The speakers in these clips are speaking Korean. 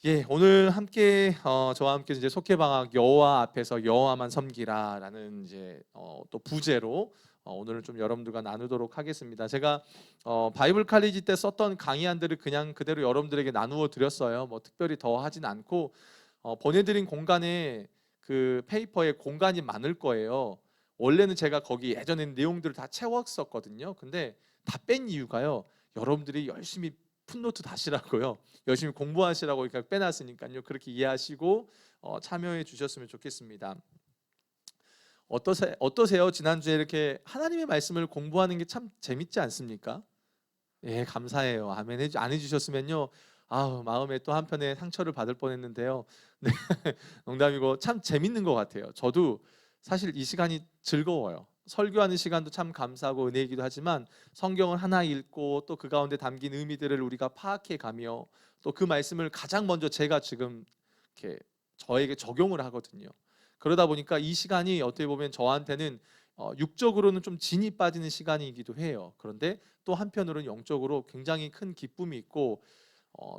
예, 오늘 함께 저와 함께 이제 속회방학 여호와 앞에서 여호와만 섬기라라는 이제 또 부제로 오늘은 좀 여러분들과 나누도록 하겠습니다. 제가 바이블 칼리지 때 썼던 강의안들을 그냥 그대로 여러분들에게 나누어 드렸어요. 뭐 특별히 더 하진 않고 보내드린 공간에 그 페이퍼에 공간이 많을 거예요. 원래는 제가 거기 예전에 내용들을 다 채웠었거든요. 근데 다 뺀 이유가요. 여러분들이 열심히 풋노트 다시라고요. 열심히 공부하시라고 이렇게 빼놨으니까요. 그렇게 이해하시고 참여해 주셨으면 좋겠습니다. 어떠세요? 지난주에 이렇게 하나님의 말씀을 공부하는 게 참 재밌지 않습니까? 예, 감사해요. 아멘. 안 해주셨으면요. 마음에 또 한편의 상처를 받을 뻔했는데요. 네, 농담이고 참 재밌는 것 같아요. 저도 사실 이 시간이 즐거워요. 설교하는 시간도 참 감사하고 은혜이기도 하지만 성경을 하나 읽고 또 그 가운데 담긴 의미들을 우리가 파악해 가며 또 그 말씀을 가장 먼저 제가 지금 이렇게 저에게 적용을 하거든요. 그러다 보니까 이 시간이 어떻게 보면 저한테는 육적으로는 좀 진이 빠지는 시간이기도 해요. 그런데 또 한편으로는 영적으로 굉장히 큰 기쁨이 있고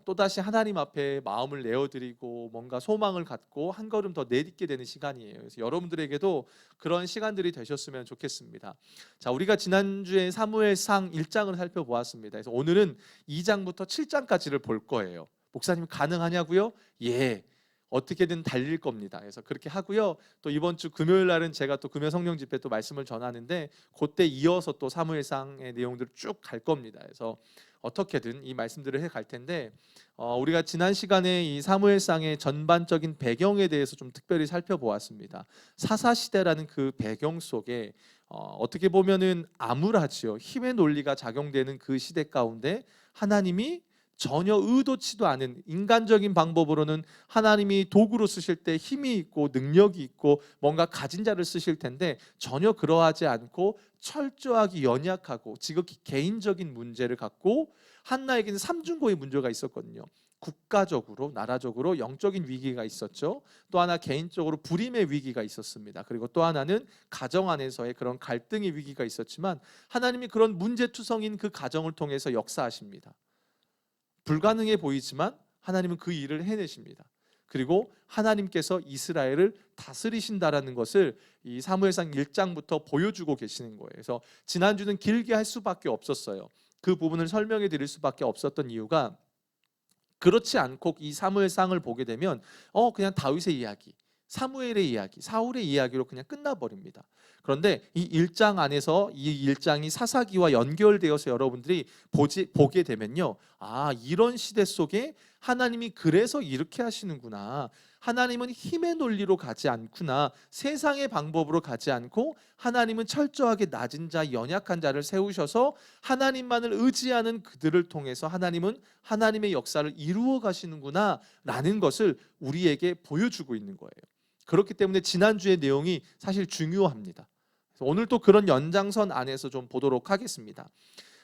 또다시 하나님 앞에 마음을 내어드리고 뭔가 소망을 갖고 한 걸음 더 내딛게 되는 시간이에요. 그래서 여러분들에게도 그런 시간들이 되셨으면 좋겠습니다. 자, 우리가 지난주에 사무엘상 1장을 살펴보았습니다. 그래서 오늘은 2장부터 7장까지를 볼 거예요. 목사님 가능하냐고요? 예. 어떻게든 달릴 겁니다. 그래서 그렇게 하고요. 또 이번 주 금요일 날은 제가 또 금요 성령 집회 또 말씀을 전하는데 그때 이어서 또 사무엘상의 내용들을 쭉 갈 겁니다. 그래서 어떻게든 이 말씀들을 해 갈 텐데 우리가 지난 시간에 이 사무엘상의 전반적인 배경에 대해서 좀 특별히 살펴보았습니다. 사사 시대라는 그 배경 속에 어떻게 보면은 암울하지요. 힘의 논리가 작용되는 그 시대 가운데 하나님이 전혀 의도치도 않은 인간적인 방법으로는 하나님이 도구로 쓰실 때 힘이 있고 능력이 있고 뭔가 가진 자를 쓰실 텐데 전혀 그러하지 않고 철저하게 연약하고 지극히 개인적인 문제를 갖고 한나에게는 삼중고의 문제가 있었거든요. 국가적으로, 나라적으로 영적인 위기가 있었죠. 또 하나 개인적으로 불임의 위기가 있었습니다. 그리고 또 하나는 가정 안에서의 그런 갈등의 위기가 있었지만 하나님이 그런 문제투성인 그 가정을 통해서 역사하십니다. 불가능해 보이지만 하나님은 그 일을 해내십니다. 그리고 하나님께서 이스라엘을 다스리신다라는 것을 이 사무엘상 1장부터 보여주고 계시는 거예요. 그래서 지난주는 길게 할 수밖에 없었어요. 그 부분을 설명해 드릴 수밖에 없었던 이유가 그렇지 않고 이 사무엘상을 보게 되면 그냥 다윗의 이야기, 사무엘의 이야기, 사울의 이야기로 그냥 끝나버립니다. 그런데 이 1장 안에서 이 1장이 사사기와 연결되어서 여러분들이 보게 되면요. 이런 시대 속에 하나님이 그래서 이렇게 하시는구나. 하나님은 힘의 논리로 가지 않구나. 세상의 방법으로 가지 않고 하나님은 철저하게 낮은 자, 연약한 자를 세우셔서 하나님만을 의지하는 그들을 통해서 하나님은 하나님의 역사를 이루어 가시는구나 라는 것을 우리에게 보여주고 있는 거예요. 그렇기 때문에 지난주의 내용이 사실 중요합니다. 오늘 또 그런 연장선 안에서 좀 보도록 하겠습니다.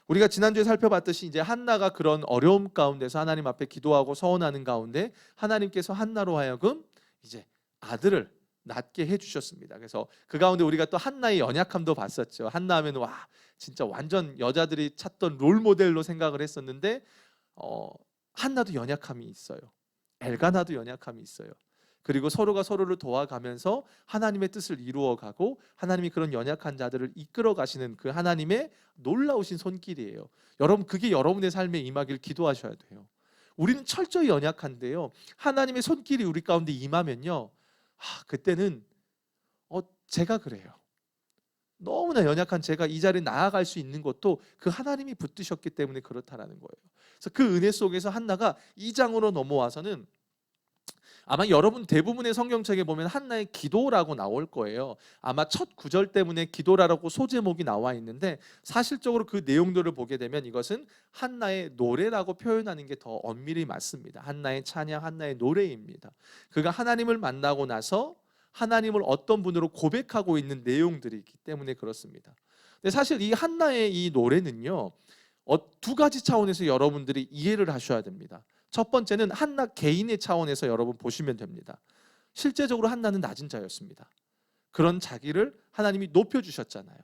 우리가 지난주에 살펴봤듯이 이제 한나가 그런 어려움 가운데서 하나님 앞에 기도하고 서원하는 가운데 하나님께서 한나로 하여금 이제 아들을 낳게 해주셨습니다. 그래서 그 가운데 우리가 또 한나의 연약함도 봤었죠. 한나 하면 진짜 완전 여자들이 찾던 롤 모델로 생각을 했었는데 한나도 연약함이 있어요. 엘가나도 연약함이 있어요. 그리고 서로가 서로를 도와가면서 하나님의 뜻을 이루어가고 하나님이 그런 연약한 자들을 이끌어 가시는 그 하나님의 놀라우신 손길이에요. 여러분 그게 여러분의 삶에 임하길 기도하셔야 돼요. 우리는 철저히 연약한데요. 하나님의 손길이 우리 가운데 임하면요. 그때는 제가 그래요. 너무나 연약한 제가 이 자리에 나아갈 수 있는 것도 그 하나님이 붙드셨기 때문에 그렇다라는 거예요. 그래서 그 은혜 속에서 한나가 2장으로 넘어와서는 아마 여러분 대부분의 성경책에 보면 한나의 기도라고 나올 거예요. 아마 첫 구절 때문에 기도라고 소제목이 나와 있는데 사실적으로 그 내용들을 보게 되면 이것은 한나의 노래라고 표현하는 게 더 엄밀히 맞습니다. 한나의 찬양, 한나의 노래입니다. 그가 하나님을 만나고 나서 하나님을 어떤 분으로 고백하고 있는 내용들이기 때문에 그렇습니다. 근데 사실 이 한나의 이 노래는요. 두 가지 차원에서 여러분들이 이해를 하셔야 됩니다. 첫 번째는 한나 개인의 차원에서 여러분 보시면 됩니다. 실제적으로 한나는 낮은 자였습니다. 그런 자기를 하나님이 높여주셨잖아요.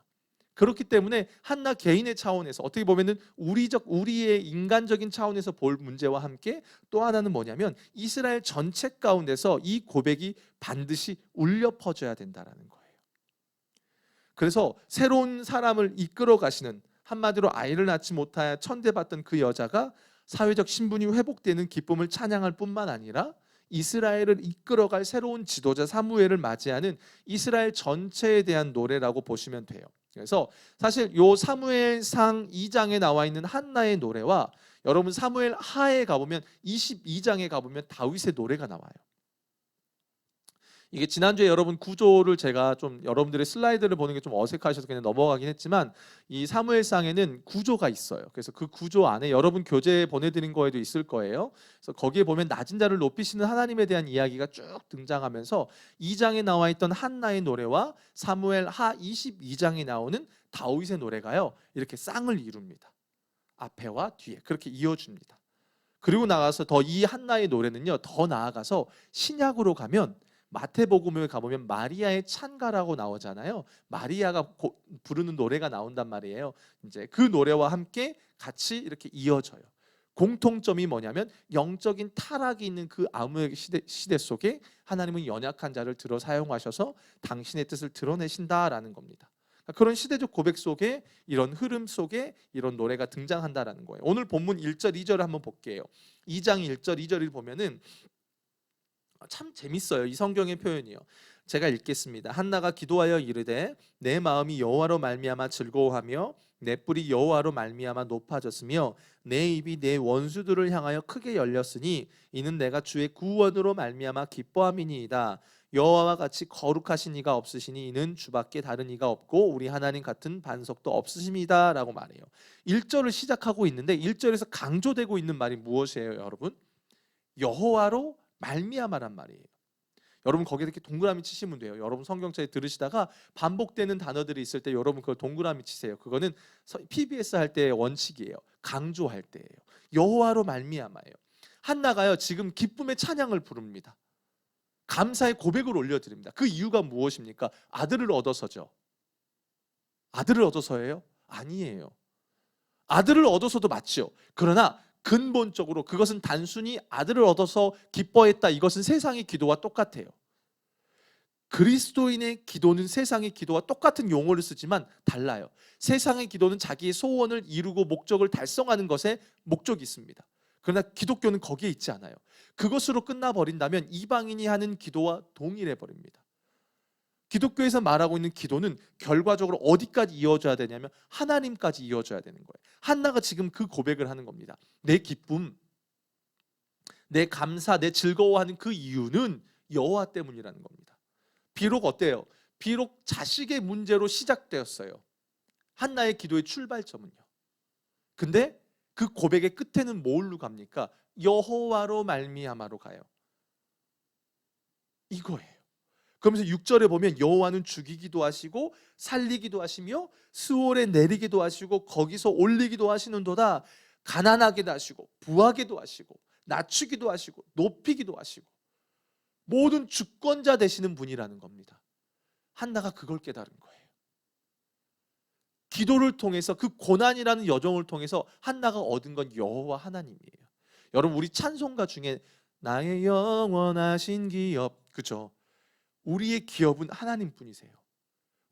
그렇기 때문에 한나 개인의 차원에서 어떻게 보면은 우리의 인간적인 차원에서 볼 문제와 함께 또 하나는 뭐냐면 이스라엘 전체 가운데서 이 고백이 반드시 울려 퍼져야 된다라는 거예요. 그래서 새로운 사람을 이끌어 가시는, 한마디로 아이를 낳지 못하여 천대받던 그 여자가 사회적 신분이 회복되는 기쁨을 찬양할 뿐만 아니라 이스라엘을 이끌어갈 새로운 지도자 사무엘을 맞이하는 이스라엘 전체에 대한 노래라고 보시면 돼요. 그래서 사실 요 사무엘상 2장에 나와 있는 한나의 노래와 여러분 사무엘 하에 가보면 22장에 가보면 다윗의 노래가 나와요. 이게 지난주에 여러분 구조를 제가 좀 여러분들의 슬라이드를 보는 게 좀 어색하셔서 그냥 넘어가긴 했지만 이 사무엘상에는 구조가 있어요. 그래서 그 구조 안에 여러분 교재 보내드린 거에도 있을 거예요. 그래서 거기에 보면 낮은 자를 높이시는 하나님에 대한 이야기가 쭉 등장하면서 2장에 나와 있던 한나의 노래와 사무엘 하 22장에 나오는 다윗의 노래가요, 이렇게 쌍을 이룹니다. 앞에와 뒤에 그렇게 이어줍니다. 그리고 나가서 더 이 한나의 노래는요, 더 나아가서 신약으로 가면 마태복음에 가보면 마리아의 찬가라고 나오잖아요. 마리아가 부르는 노래가 나온단 말이에요. 이제 그 노래와 함께 같이 이렇게 이어져요. 공통점이 뭐냐면 영적인 타락이 있는 그 암흑의 시대 속에 하나님은 연약한 자를 들어 사용하셔서 당신의 뜻을 드러내신다라는 겁니다. 그런 시대적 고백 속에 이런 흐름 속에 이런 노래가 등장한다라는 거예요. 오늘 본문 1절 2절을 한번 볼게요. 2장 1절 2절을 보면은 참 재밌어요. 이 성경의 표현이요. 제가 읽겠습니다. 한나가 기도하여 이르되 내 마음이 여호와로 말미암아 즐거워하며 내 뿔이 여호와로 말미암아 높아졌으며 내 입이 내 원수들을 향하여 크게 열렸으니 이는 내가 주의 구원으로 말미암아 기뻐함이니이다. 여호와와 같이 거룩하신 이가 없으시니 이는 주밖에 다른 이가 없고 우리 하나님 같은 반석도 없으심이다 라고 말해요. 1절을 시작하고 있는데 1절에서 강조되고 있는 말이 무엇이에요, 여러분? 여호와로 말미암아란 말이에요. 여러분 거기에 이렇게 동그라미 치시면 돼요. 여러분 성경책에 들으시다가 반복되는 단어들이 있을 때 여러분 그걸 동그라미 치세요. 그거는 PBS 할 때의 원칙이에요. 강조할 때예요. 여호와로 말미암아예요. 한나가요 지금 기쁨의 찬양을 부릅니다. 감사의 고백을 올려드립니다. 그 이유가 무엇입니까? 아들을 얻어서죠. 아들을 얻어서예요? 아니에요. 아들을 얻어서도 맞죠. 그러나 근본적으로 그것은 단순히 아들을 얻어서 기뻐했다, 이것은 세상의 기도와 똑같아요. 그리스도인의 기도는 세상의 기도와 똑같은 용어를 쓰지만 달라요. 세상의 기도는 자기의 소원을 이루고 목적을 달성하는 것에 목적이 있습니다. 그러나 기독교는 거기에 있지 않아요. 그것으로 끝나버린다면 이방인이 하는 기도와 동일해 버립니다. 기독교에서 말하고 있는 기도는 결과적으로 어디까지 이어져야 되냐면 하나님까지 이어져야 되는 거예요. 한나가 지금 그 고백을 하는 겁니다. 내 기쁨, 내 감사, 내 즐거워하는 그 이유는 여호와 때문이라는 겁니다. 비록 어때요? 비록 자식의 문제로 시작되었어요. 한나의 기도의 출발점은요. 근데 그 고백의 끝에는 뭘로 갑니까? 여호와로 말미암아로 가요. 이거예요. 그러면서 6절에 보면 여호와는 죽이기도 하시고 살리기도 하시며 스올에 내리기도 하시고 거기서 올리기도 하시는도다. 가난하게도 하시고 부하게도 하시고 낮추기도 하시고 높이기도 하시고 모든 주권자 되시는 분이라는 겁니다. 한나가 그걸 깨달은 거예요. 기도를 통해서 그 고난이라는 여정을 통해서 한나가 얻은 건 여호와 하나님이에요. 여러분 우리 찬송가 중에 나의 영원하신 기업, 그죠? 우리의 기업은 하나님뿐이세요.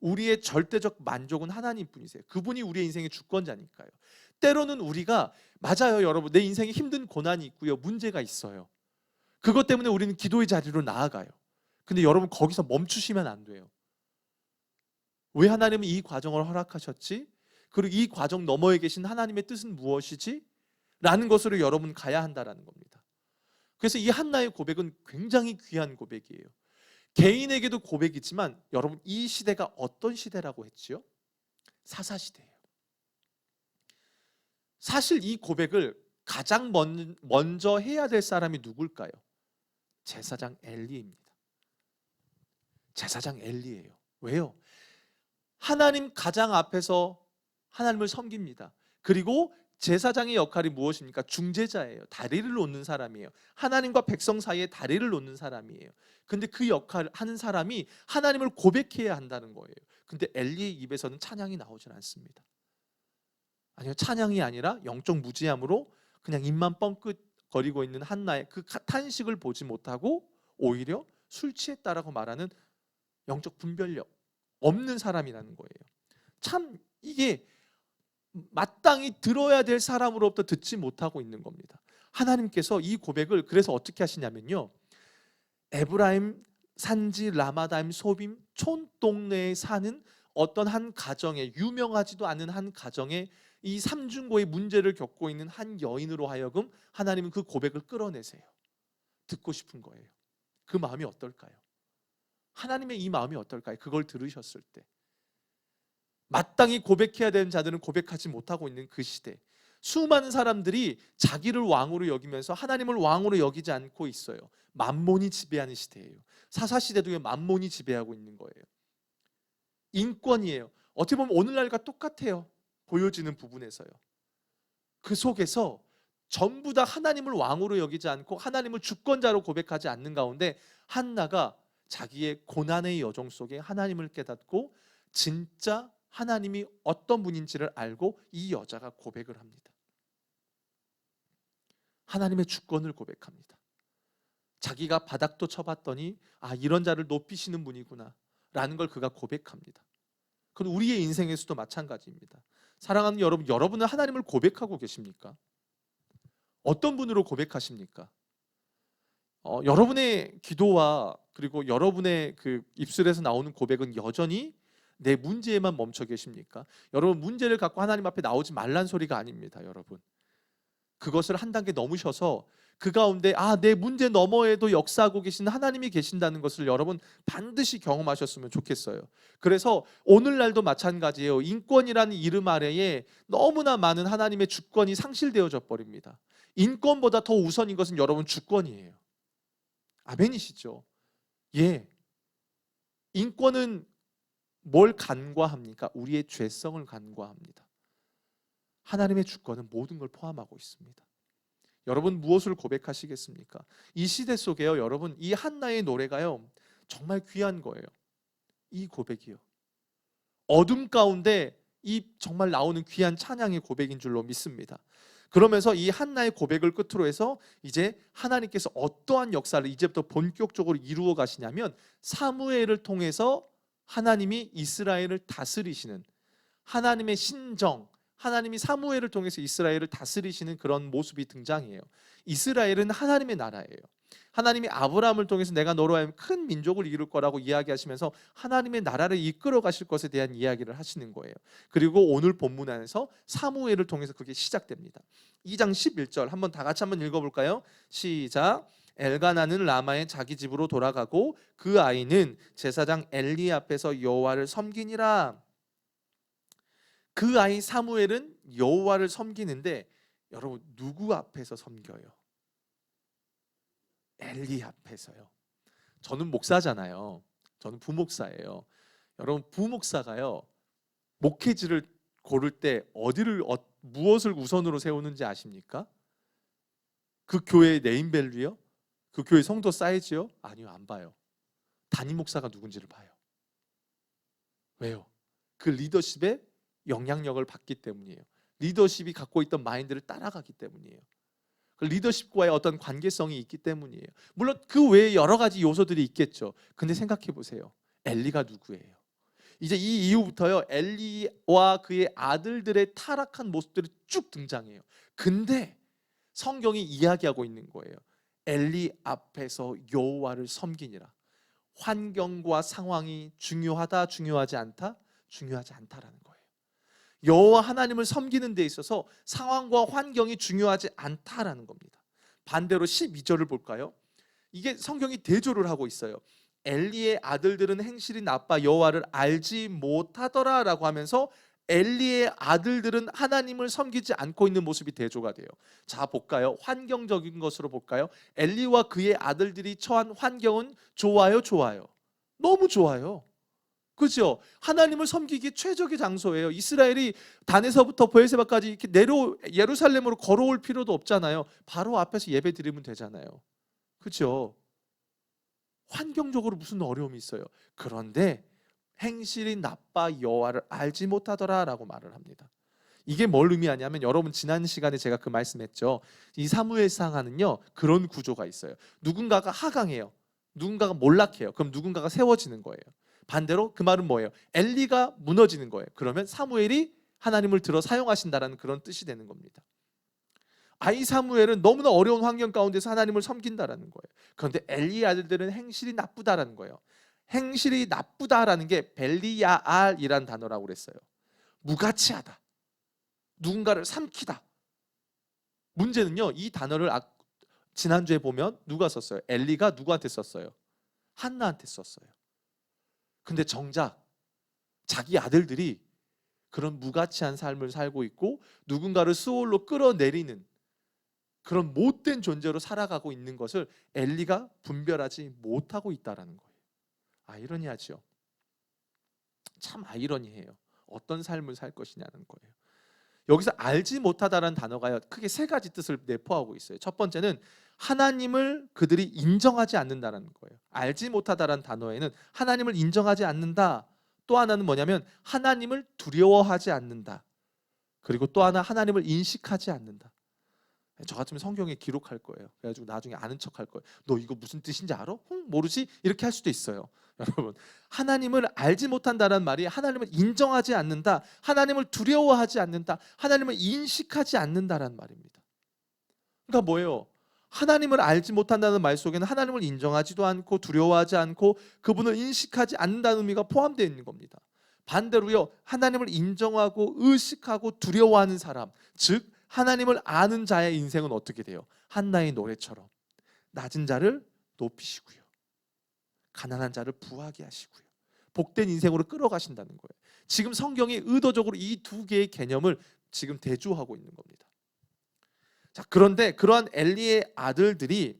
우리의 절대적 만족은 하나님뿐이세요. 그분이 우리의 인생의 주권자니까요. 때로는 우리가 맞아요, 여러분. 내 인생에 힘든 고난이 있고요. 문제가 있어요. 그것 때문에 우리는 기도의 자리로 나아가요. 근데 여러분 거기서 멈추시면 안 돼요. 왜 하나님은 이 과정을 허락하셨지? 그리고 이 과정 너머에 계신 하나님의 뜻은 무엇이지? 라는 것으로 여러분 가야 한다라는 겁니다. 그래서 이 한나의 고백은 굉장히 귀한 고백이에요. 개인에게도 고백이지만 여러분 이 시대가 어떤 시대라고 했지요? 사사시대예요. 사실 이 고백을 가장 먼저 해야 될 사람이 누굴까요? 제사장 엘리입니다. 제사장 엘리예요. 왜요? 하나님 가장 앞에서 하나님을 섬깁니다. 그리고 제사장의 역할이 무엇입니까? 중재자예요. 다리를 놓는 사람이에요. 하나님과 백성 사이에 다리를 놓는 사람이에요. 근데 그 역할을 하는 사람이 하나님을 고백해야 한다는 거예요. 근데 엘리의 입에서는 찬양이 나오질 않습니다. 아니요, 찬양이 아니라 영적 무지함으로 그냥 입만 뻥끗거리고 있는 한나의 그 탄식을 보지 못하고 오히려 술 취했다라고 말하는 영적 분별력 없는 사람이라는 거예요. 참 이게 마땅히 들어야 될 사람으로부터 듣지 못하고 있는 겁니다. 하나님께서 이 고백을 그래서 어떻게 하시냐면요, 에브라임 산지 라마다임 소빔 촌동네에 사는 어떤 한 가정에, 유명하지도 않은 한 가정에 이 삼중고의 문제를 겪고 있는 한 여인으로 하여금 하나님은 그 고백을 끌어내세요. 듣고 싶은 거예요. 그 마음이 어떨까요? 하나님의 이 마음이 어떨까요? 그걸 들으셨을 때 마땅히 고백해야 되는 자들은 고백하지 못하고 있는 그 시대, 수많은 사람들이 자기를 왕으로 여기면서 하나님을 왕으로 여기지 않고 있어요. 만몬이 지배하는 시대예요. 사사시대도 만몬이 지배하고 있는 거예요. 인권이에요. 어떻게 보면 오늘날과 똑같아요. 보여지는 부분에서요. 그 속에서 전부 다 하나님을 왕으로 여기지 않고 하나님을 주권자로 고백하지 않는 가운데 한나가 자기의 고난의 여정 속에 하나님을 깨닫고 진짜 하나님이 어떤 분인지를 알고 이 여자가 고백을 합니다. 하나님의 주권을 고백합니다. 자기가 바닥도 쳐봤더니 이런 자를 높이시는 분이구나 라는 걸 그가 고백합니다. 그건 우리의 인생에서도 마찬가지입니다. 사랑하는 여러분, 여러분은 하나님을 고백하고 계십니까? 어떤 분으로 고백하십니까? 여러분의 기도와 그리고 여러분의 그 입술에서 나오는 고백은 여전히 내 문제에만 멈춰 계십니까? 여러분, 문제를 갖고 하나님 앞에 나오지 말란 소리가 아닙니다. 여러분, 그것을 한 단계 넘으셔서 그 가운데 내 문제 너머에도 역사하고 계신 하나님이 계신다는 것을 여러분 반드시 경험하셨으면 좋겠어요. 그래서 오늘날도 마찬가지예요. 인권이라는 이름 아래에 너무나 많은 하나님의 주권이 상실되어져 버립니다. 인권보다 더 우선인 것은 여러분 주권이에요. 아멘이시죠? 예. 인권은 뭘 간과합니까? 우리의 죄성을 간과합니다. 하나님의 주권은 모든 걸 포함하고 있습니다. 여러분, 무엇을 고백하시겠습니까? 이 시대 속에요, 여러분, 이 한나의 노래가요 정말 귀한 거예요. 이 고백이요, 어둠 가운데 이 정말 나오는 귀한 찬양의 고백인 줄로 믿습니다. 그러면서 이 한나의 고백을 끝으로 해서 이제 하나님께서 어떠한 역사를 이제부터 본격적으로 이루어 가시냐면, 사무엘을 통해서 하나님이 이스라엘을 다스리시는, 하나님의 신정, 하나님이 사무엘을 통해서 이스라엘을 다스리시는 그런 모습이 등장해요. 이스라엘은 하나님의 나라예요. 하나님이 아브라함을 통해서 내가 너로 하여금 큰 민족을 이룰 거라고 이야기하시면서 하나님의 나라를 이끌어 가실 것에 대한 이야기를 하시는 거예요. 그리고 오늘 본문 안에서 사무엘을 통해서 그게 시작됩니다. 2장 11절 한번 다 같이 한번 읽어볼까요? 시작. 엘가나는 라마의 자기 집으로 돌아가고 그 아이는 제사장 엘리 앞에서 여호와를 섬기니라. 그 아이 사무엘은 여호와를 섬기는데 여러분, 누구 앞에서 섬겨요? 엘리 앞에서요. 저는 목사잖아요. 저는 부목사예요. 여러분, 부목사가요 목회지를 고를 때 무엇을 우선으로 세우는지 아십니까? 그 교회의 네임밸류요? 그 교회 성도 사이즈요? 아니요, 안 봐요. 담임 목사가 누군지를 봐요. 왜요? 그 리더십의 영향력을 받기 때문이에요. 리더십이 갖고 있던 마인드를 따라가기 때문이에요. 그 리더십과의 어떤 관계성이 있기 때문이에요. 물론 그 외에 여러 가지 요소들이 있겠죠. 근데 생각해 보세요. 엘리가 누구예요? 이제 이 이후부터요, 엘리와 그의 아들들의 타락한 모습들이 쭉 등장해요. 근데 성경이 이야기하고 있는 거예요. 엘리 앞에서 여호와를 섬기니라. 환경과 상황이 중요하다, 중요하지 않다? 중요하지 않다라는 거예요. 여호와 하나님을 섬기는 데 있어서 상황과 환경이 중요하지 않다라는 겁니다. 반대로 12절을 볼까요? 이게 성경이 대조를 하고 있어요. 엘리의 아들들은 행실이 나빠 여호와를 알지 못하더라 라고 하면서 엘리의 아들들은 하나님을 섬기지 않고 있는 모습이 대조가 돼요. 자, 볼까요? 환경적인 것으로 볼까요? 엘리와 그의 아들들이 처한 환경은 좋아요, 좋아요? 너무 좋아요. 그죠? 하나님을 섬기기 최적의 장소예요. 이스라엘이 단에서부터 브엘세바까지 이렇게 내려 예루살렘으로 걸어올 필요도 없잖아요. 바로 앞에서 예배 드리면 되잖아요. 그죠? 환경적으로 무슨 어려움이 있어요. 그런데 행실이 나빠 여호와를 알지 못하더라라고 말을 합니다. 이게 뭘 의미하냐면 여러분 지난 시간에 제가 그 말씀했죠. 이 사무엘상하는요 그런 구조가 있어요. 누군가가 하강해요. 누군가가 몰락해요. 그럼 누군가가 세워지는 거예요. 반대로 그 말은 뭐예요? 엘리가 무너지는 거예요. 그러면 사무엘이 하나님을 들어 사용하신다라는 그런 뜻이 되는 겁니다. 아이 사무엘은 너무나 어려운 환경 가운데서 하나님을 섬긴다라는 거예요. 그런데 엘리의 아들들은 행실이 나쁘다라는 거예요. 행실이 나쁘다라는 게 벨리야알이라는 단어라고 그랬어요. 무가치하다. 누군가를 삼키다. 문제는요. 이 단어를 지난주에 보면 누가 썼어요? 엘리가 누구한테 썼어요? 한나한테 썼어요. 근데 정작 자기 아들들이 그런 무가치한 삶을 살고 있고 누군가를 수월로 끌어내리는 그런 못된 존재로 살아가고 있는 것을 엘리가 분별하지 못하고 있다는 거예요. 아이러니하죠. 참 아이러니해요. 어떤 삶을 살 것이냐는 거예요. 여기서 알지 못하다라는 단어가 크게 세 가지 뜻을 내포하고 있어요. 첫 번째는 하나님을 그들이 인정하지 않는다는 거예요. 알지 못하다라는 단어에는 하나님을 인정하지 않는다. 또 하나는 뭐냐면 하나님을 두려워하지 않는다. 그리고 또 하나 하나님을 인식하지 않는다. 저 같으면 성경에 기록할 거예요. 그래가지고 나중에 아는 척할 거예요. 너 이거 무슨 뜻인지 알아? 모르지? 이렇게 할 수도 있어요. 여러분, 하나님을 알지 못한다는 말이 하나님을 인정하지 않는다, 하나님을 두려워하지 않는다, 하나님을 인식하지 않는다라는 말입니다. 그러니까 뭐예요? 하나님을 알지 못한다는 말 속에는 하나님을 인정하지도 않고 두려워하지 않고 그분을 인식하지 않는다는 의미가 포함되어 있는 겁니다. 반대로요, 하나님을 인정하고 의식하고 두려워하는 사람, 즉 하나님을 아는 자의 인생은 어떻게 돼요? 한나의 노래처럼 낮은 자를 높이시고요, 가난한 자를 부하게 하시고요, 복된 인생으로 끌어가신다는 거예요. 지금 성경이 의도적으로 이 두 개의 개념을 지금 대조하고 있는 겁니다. 자, 그런데 그러한 엘리의 아들들이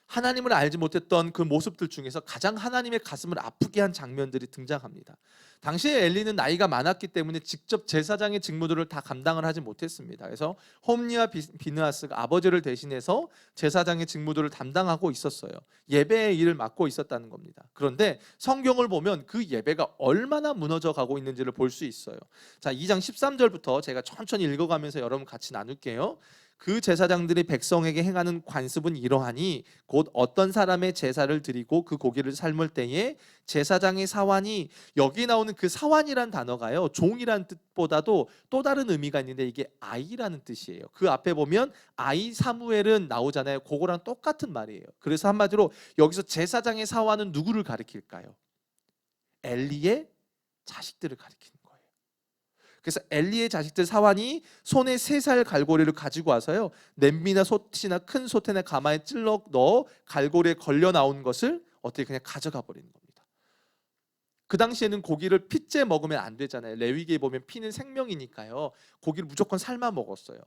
하나님을 알지 못했던 그 모습들 중에서 가장 하나님의 가슴을 아프게 한 장면들이 등장합니다. 당시에 엘리는 나이가 많았기 때문에 직접 제사장의 직무들을 다 감당을 하지 못했습니다. 그래서 홈리와 비느하스가 아버지를 대신해서 제사장의 직무들을 담당하고 있었어요. 예배의 일을 맡고 있었다는 겁니다. 그런데 성경을 보면 그 예배가 얼마나 무너져 가고 있는지를 볼 수 있어요. 자, 2장 13절부터 제가 천천히 읽어가면서 여러분 같이 나눌게요. 그 제사장들이 백성에게 행하는 관습은 이러하니 곧 어떤 사람의 제사를 드리고 그 고기를 삶을 때에 제사장의 사환이, 여기 나오는 그 사환이란 단어가요 종이란 뜻보다도 또 다른 의미가 있는데 이게 아이라는 뜻이에요. 그 앞에 보면 아이 사무엘은 나오잖아요. 그거랑 똑같은 말이에요. 그래서 한마디로 여기서 제사장의 사환은 누구를 가리킬까요? 엘리의 자식들을 가리키는 거예요. 그래서 엘리의 자식들 사환이 손에 3살 갈고리를 가지고 와서요, 냄비나 솥이나 큰 솥에나 가마에 찔러 넣어 갈고리에 걸려 나온 것을 어떻게 그냥 가져가 버리는 겁니다. 그 당시에는 고기를 핏째 먹으면 안 되잖아요. 레위기에 보면 피는 생명이니까요, 고기를 무조건 삶아 먹었어요.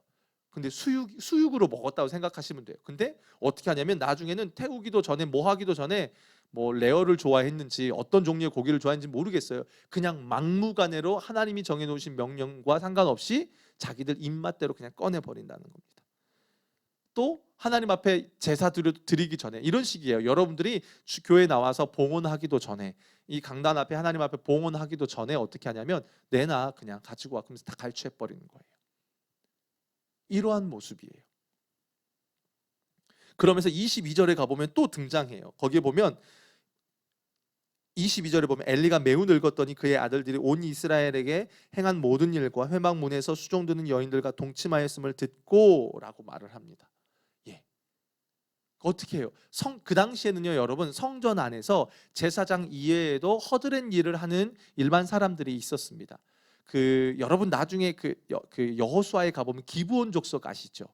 근데 수육으로 먹었다고 생각하시면 돼요. 근데 어떻게 하냐면 나중에는 태우기도 전에 뭐 하기도 전에 뭐 레어를 좋아했는지 어떤 종류의 고기를 좋아했는지 모르겠어요. 그냥 막무가내로 하나님이 정해놓으신 명령과 상관없이 자기들 입맛대로 그냥 꺼내버린다는 겁니다. 또 하나님 앞에 제사 드리기 전에 이런 식이에요. 여러분들이 교회 나와서 봉헌하기도 전에, 이 강단 앞에 하나님 앞에 봉헌하기도 전에 어떻게 하냐면 내놔 그냥 가지고 와, 그러면서 다 갈취해버리는 거예요. 이러한 모습이에요. 그러면서 22절에 가보면 또 등장해요. 거기에 보면 22절에 보면 엘리가 매우 늙었더니 그의 아들들이 온 이스라엘에게 행한 모든 일과 회막문에서 수종드는 여인들과 동침하였음을 듣고 라고 말을 합니다. 예. 어떻게 해요? 그 당시에는요 여러분, 성전 안에서 제사장 이외에도 허드렛 일을 하는 일반 사람들이 있었습니다. 여러분 나중에 여호수아에 가보면 기브온 족속 아시죠?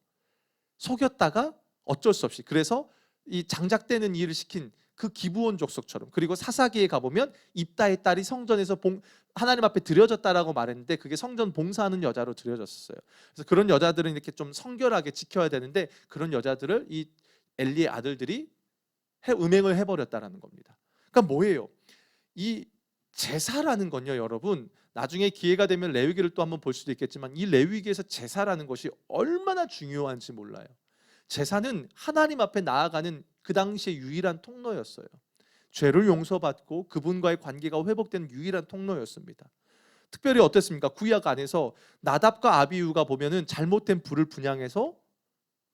속였다가 어쩔 수 없이, 그래서 이 장작되는 일을 시킨 그 기브온 족속처럼. 그리고 사사기에 가보면 입다의 딸이 성전에서 하나님 앞에 드려졌다라고 말했는데 그게 성전 봉사하는 여자로 드려졌어요. 그래서 그런 여자들은 이렇게 좀 성결하게 지켜야 되는데 그런 여자들을 이 엘리의 아들들이 음행을 해버렸다라는 겁니다. 그러니까 뭐예요? 이 제사라는 건요, 여러분, 나중에 기회가 되면 레위기를 또 한번 볼 수도 있겠지만 이 레위기에서 제사라는 것이 얼마나 중요한지 몰라요. 제사는 하나님 앞에 나아가는 그 당시의 유일한 통로였어요. 죄를 용서받고 그분과의 관계가 회복되는 유일한 통로였습니다. 특별히 어땠습니까? 구약 안에서 나답과 아비후가 보면은 잘못된 불을 분향해서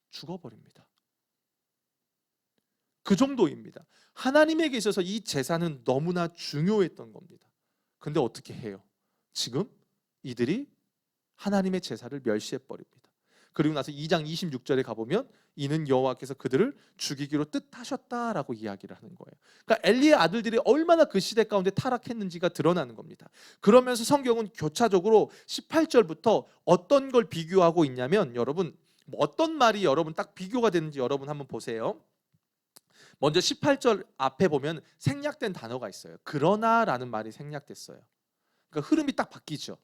죽어버립니다. 그 정도입니다. 하나님에게 있어서 이 제사는 너무나 중요했던 겁니다. 근데 어떻게 해요? 지금 이들이 하나님의 제사를 멸시해 버립니다. 그리고 나서 2장 26절에 가보면 이는 여호와께서 그들을 죽이기로 뜻하셨다라고 이야기를 하는 거예요. 그러니까 엘리의 아들들이 얼마나 그 시대 가운데 타락했는지가 드러나는 겁니다. 그러면서 성경은 교차적으로 18절부터 어떤 걸 비교하고 있냐면, 여러분 어떤 말이 여러분 딱 비교가 되는지 여러분 한번 보세요. 먼저 18절 앞에 보면 생략된 단어가 있어요. 그러나라는 말이 생략됐어요. 그러니까 흐름이 딱 바뀌죠.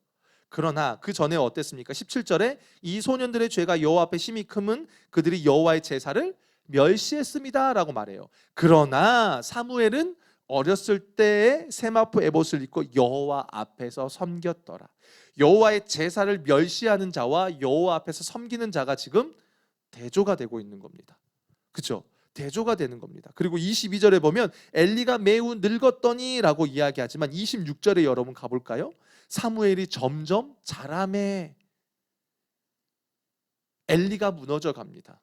그러나 그 전에 어땠습니까? 17절에 이 소년들의 죄가 여호와 앞에 심히 크면 그들이 여호와의 제사를 멸시했습니다라고 말해요. 그러나 사무엘은 어렸을 때에 세마포 에봇을 입고 여호와 앞에서 섬겼더라. 여호와의 제사를 멸시하는 자와 여호와 앞에서 섬기는 자가 지금 대조가 되고 있는 겁니다. 그렇죠? 대조가 되는 겁니다. 그리고 22절에 보면 엘리가 매우 늙었더니라고 이야기하지만 26절에 여러분 가볼까요? 사무엘이 점점 자라매 엘리가 무너져 갑니다.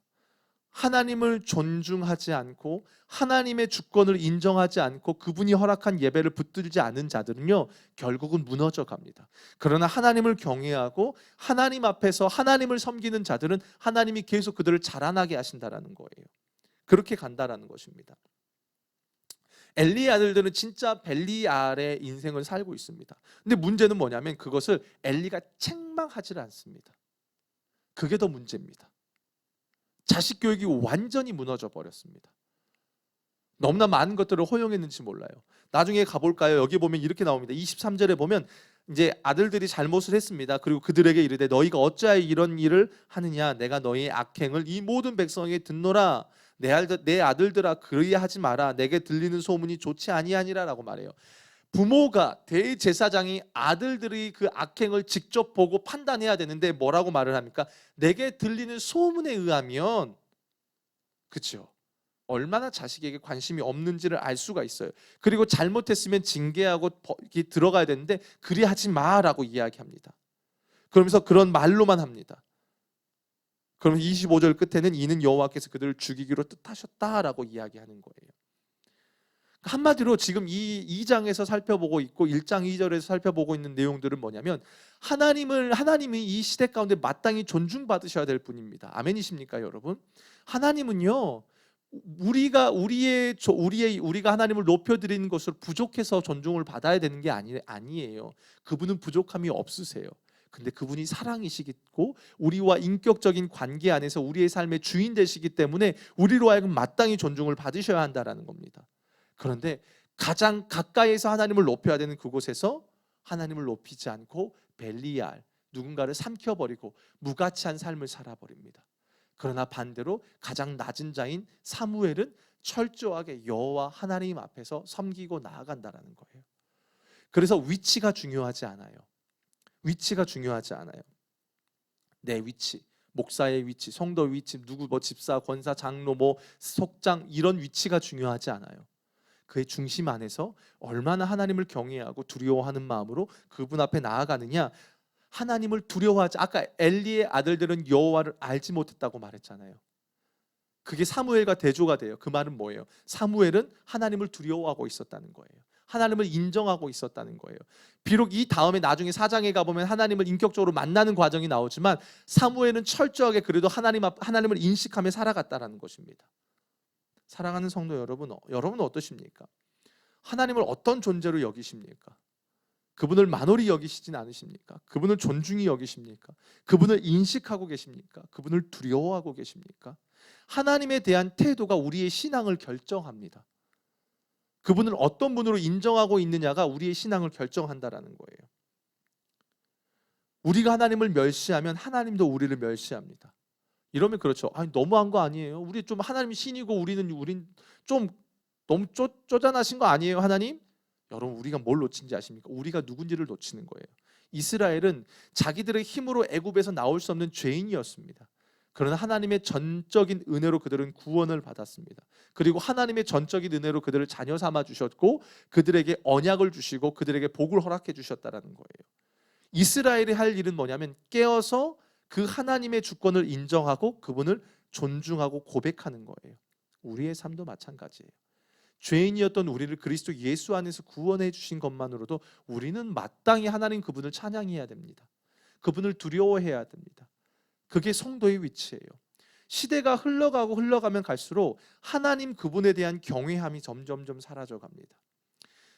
하나님을 존중하지 않고 하나님의 주권을 인정하지 않고 그분이 허락한 예배를 붙들지 않은 자들은요, 결국은 무너져 갑니다. 그러나 하나님을 경외하고 하나님 앞에서 하나님을 섬기는 자들은 하나님이 계속 그들을 자라나게 하신다라는 거예요. 그렇게 간다라는 것입니다. 엘리의 아들들은 진짜 벨리알의 인생을 살고 있습니다. 근데 문제는 뭐냐면 그것을 엘리가 책망하지 않습니다. 그게 더 문제입니다. 자식 교육이 완전히 무너져 버렸습니다. 너무나 많은 것들을 허용했는지 몰라요. 나중에 가볼까요? 여기 보면 이렇게 나옵니다. 23절에 보면 이제 아들들이 잘못을 했습니다. 그리고 그들에게 이르되 너희가 어찌하여 이런 일을 하느냐? 내가 너희의 악행을 이 모든 백성에게 듣노라. 내 아들들아 그리하지 마라. 내게 들리는 소문이 좋지 아니하니라라고 말해요. 부모가 대제사장이 아들들이 그 악행을 직접 보고 판단해야 되는데 뭐라고 말을 합니까? 내게 들리는 소문에 의하면, 그렇죠? 얼마나 자식에게 관심이 없는지를 알 수가 있어요. 그리고 잘못했으면 징계하고 들어가야 되는데 그리하지 마라고 이야기합니다. 그러면서 그런 말로만 합니다. 그럼 25절 끝에는 이는 여호와께서 그들을 죽이기로 뜻하셨다라고 이야기하는 거예요. 한마디로 지금 이 2장에서 살펴보고 있고 1장 2절에서 살펴보고 있는 내용들은 뭐냐면 하나님이 이 시대 가운데 마땅히 존중받으셔야 될 분입니다. 아멘이십니까, 여러분? 하나님은요, 우리가 하나님을 높여드리는 것으로 부족해서 존중을 받아야 되는 게 아니에요. 그분은 부족함이 없으세요. 근데 그분이 사랑이시고 우리와 인격적인 관계 안에서 우리의 삶의 주인 되시기 때문에 우리로 하여금 마땅히 존중을 받으셔야 한다라는 겁니다. 그런데 가장 가까이에서 하나님을 높여야 되는 그곳에서 하나님을 높이지 않고 벨리알, 누군가를 삼켜버리고 무가치한 삶을 살아버립니다. 그러나 반대로 가장 낮은 자인 사무엘은 철저하게 여호와 하나님 앞에서 섬기고 나아간다라는 거예요. 그래서 위치가 중요하지 않아요. 위치가 중요하지 않아요. 내 위치, 목사의 위치, 성도 위치, 누구 집사, 권사, 장로, 속장 이런 위치가 중요하지 않아요. 그의 중심 안에서 얼마나 하나님을 경외하고 두려워하는 마음으로 그분 앞에 나아가느냐. 하나님을 두려워하지, 아까 엘리의 아들들은 여호와를 알지 못했다고 말했잖아요. 그게 사무엘과 대조가 돼요. 그 말은 뭐예요? 사무엘은 하나님을 두려워하고 있었다는 거예요. 하나님을 인정하고 있었다는 거예요. 비록 이 다음에 나중에 4장에 가보면 하나님을 인격적으로 만나는 과정이 나오지만 사무엘은 철저하게 그래도 하나님을 인식하며 살아갔다는 것입니다. 사랑하는 성도 여러분은 어떠십니까? 하나님을 어떤 존재로 여기십니까? 그분을 만홀히 여기시진 않으십니까? 그분을 존중히 여기십니까? 그분을 인식하고 계십니까? 그분을 두려워하고 계십니까? 하나님에 대한 태도가 우리의 신앙을 결정합니다. 그분을 어떤 분으로 인정하고 있느냐가 우리의 신앙을 결정한다라는 거예요. 우리가 하나님을 멸시하면 하나님도 우리를 멸시합니다. 이러면 그렇죠. 아니, 너무한 거 아니에요? 우리 좀 하나님이 신이고 우린 좀 너무 쪼잔하신 거 아니에요, 하나님? 여러분 우리가 뭘 놓친지 아십니까? 우리가 누군지를 놓치는 거예요. 이스라엘은 자기들의 힘으로 애굽에서 나올 수 없는 죄인이었습니다. 그러나 하나님의 전적인 은혜로 그들은 구원을 받았습니다. 그리고 하나님의 전적인 은혜로 그들을 자녀 삼아 주셨고 그들에게 언약을 주시고 그들에게 복을 허락해 주셨다라는 거예요. 이스라엘이 할 일은 뭐냐면 깨어서 그 하나님의 주권을 인정하고 그분을 존중하고 고백하는 거예요. 우리의 삶도 마찬가지예요. 죄인이었던 우리를 그리스도 예수 안에서 구원해 주신 것만으로도 우리는 마땅히 하나님 그분을 찬양해야 됩니다. 그분을 두려워해야 됩니다. 그게 성도의 위치예요. 시대가 흘러가면 갈수록 하나님 그분에 대한 경외함이 점점점 사라져 갑니다.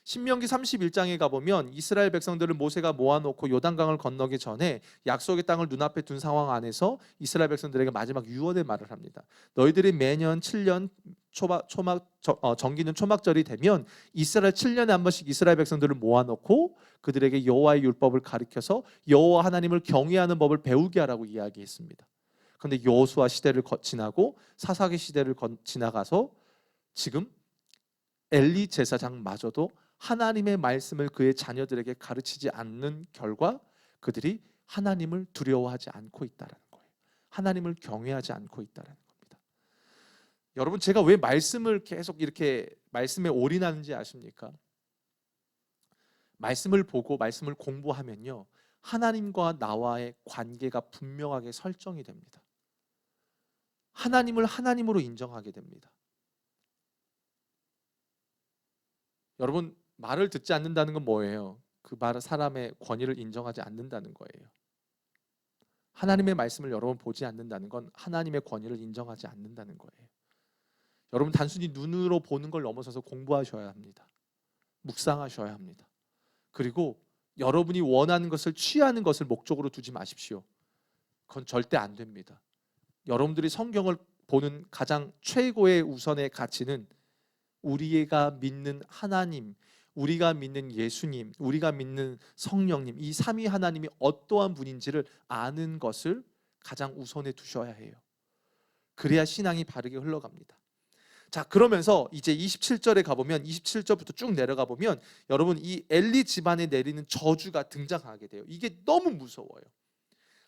신명기 31장에 가보면 이스라엘 백성들을 모세가 모아놓고 요단강을 건너기 전에 약속의 땅을 눈앞에 둔 상황 안에서 이스라엘 백성들에게 마지막 유언의 말을 합니다. 너희들이 매년 7년 정기는 초막절이 되면 이스라엘 7년에 한 번씩 이스라엘 백성들을 모아놓고 그들에게 여호와의 율법을 가르쳐서 여호와 하나님을 경외하는 법을 배우게 하라고 이야기했습니다. 그런데 여호수아 시대를 지나고 사사기 시대를 지나가서 지금 엘리 제사장마저도 하나님의 말씀을 그의 자녀들에게 가르치지 않는 결과 그들이 하나님을 두려워하지 않고 있다는 거예요. 하나님을 경외하지 않고 있다는 겁니다. 여러분 제가 왜 말씀을 계속 이렇게 말씀에 올인하는지 아십니까? 말씀을 보고 말씀을 공부하면요. 하나님과 나와의 관계가 분명하게 설정이 됩니다. 하나님을 하나님으로 인정하게 됩니다. 여러분 말을 듣지 않는다는 건 뭐예요? 그 말 사람의 권위를 인정하지 않는다는 거예요. 하나님의 말씀을 여러분 보지 않는다는 건 하나님의 권위를 인정하지 않는다는 거예요. 여러분 단순히 눈으로 보는 걸 넘어서서 공부하셔야 합니다. 묵상하셔야 합니다. 그리고 여러분이 원하는 것을 취하는 것을 목적으로 두지 마십시오. 그건 절대 안 됩니다. 여러분들이 성경을 보는 가장 최고의 우선의 가치는 우리가 믿는 하나님, 우리가 믿는 예수님, 우리가 믿는 성령님, 이 삼위 하나님이 어떠한 분인지를 아는 것을 가장 우선에 두셔야 해요. 그래야 신앙이 바르게 흘러갑니다. 자, 그러면서 이제 27절에 가보면 27절부터 쭉 내려가 보면 여러분 이 엘리 집안에 내리는 저주가 등장하게 돼요. 이게 너무 무서워요.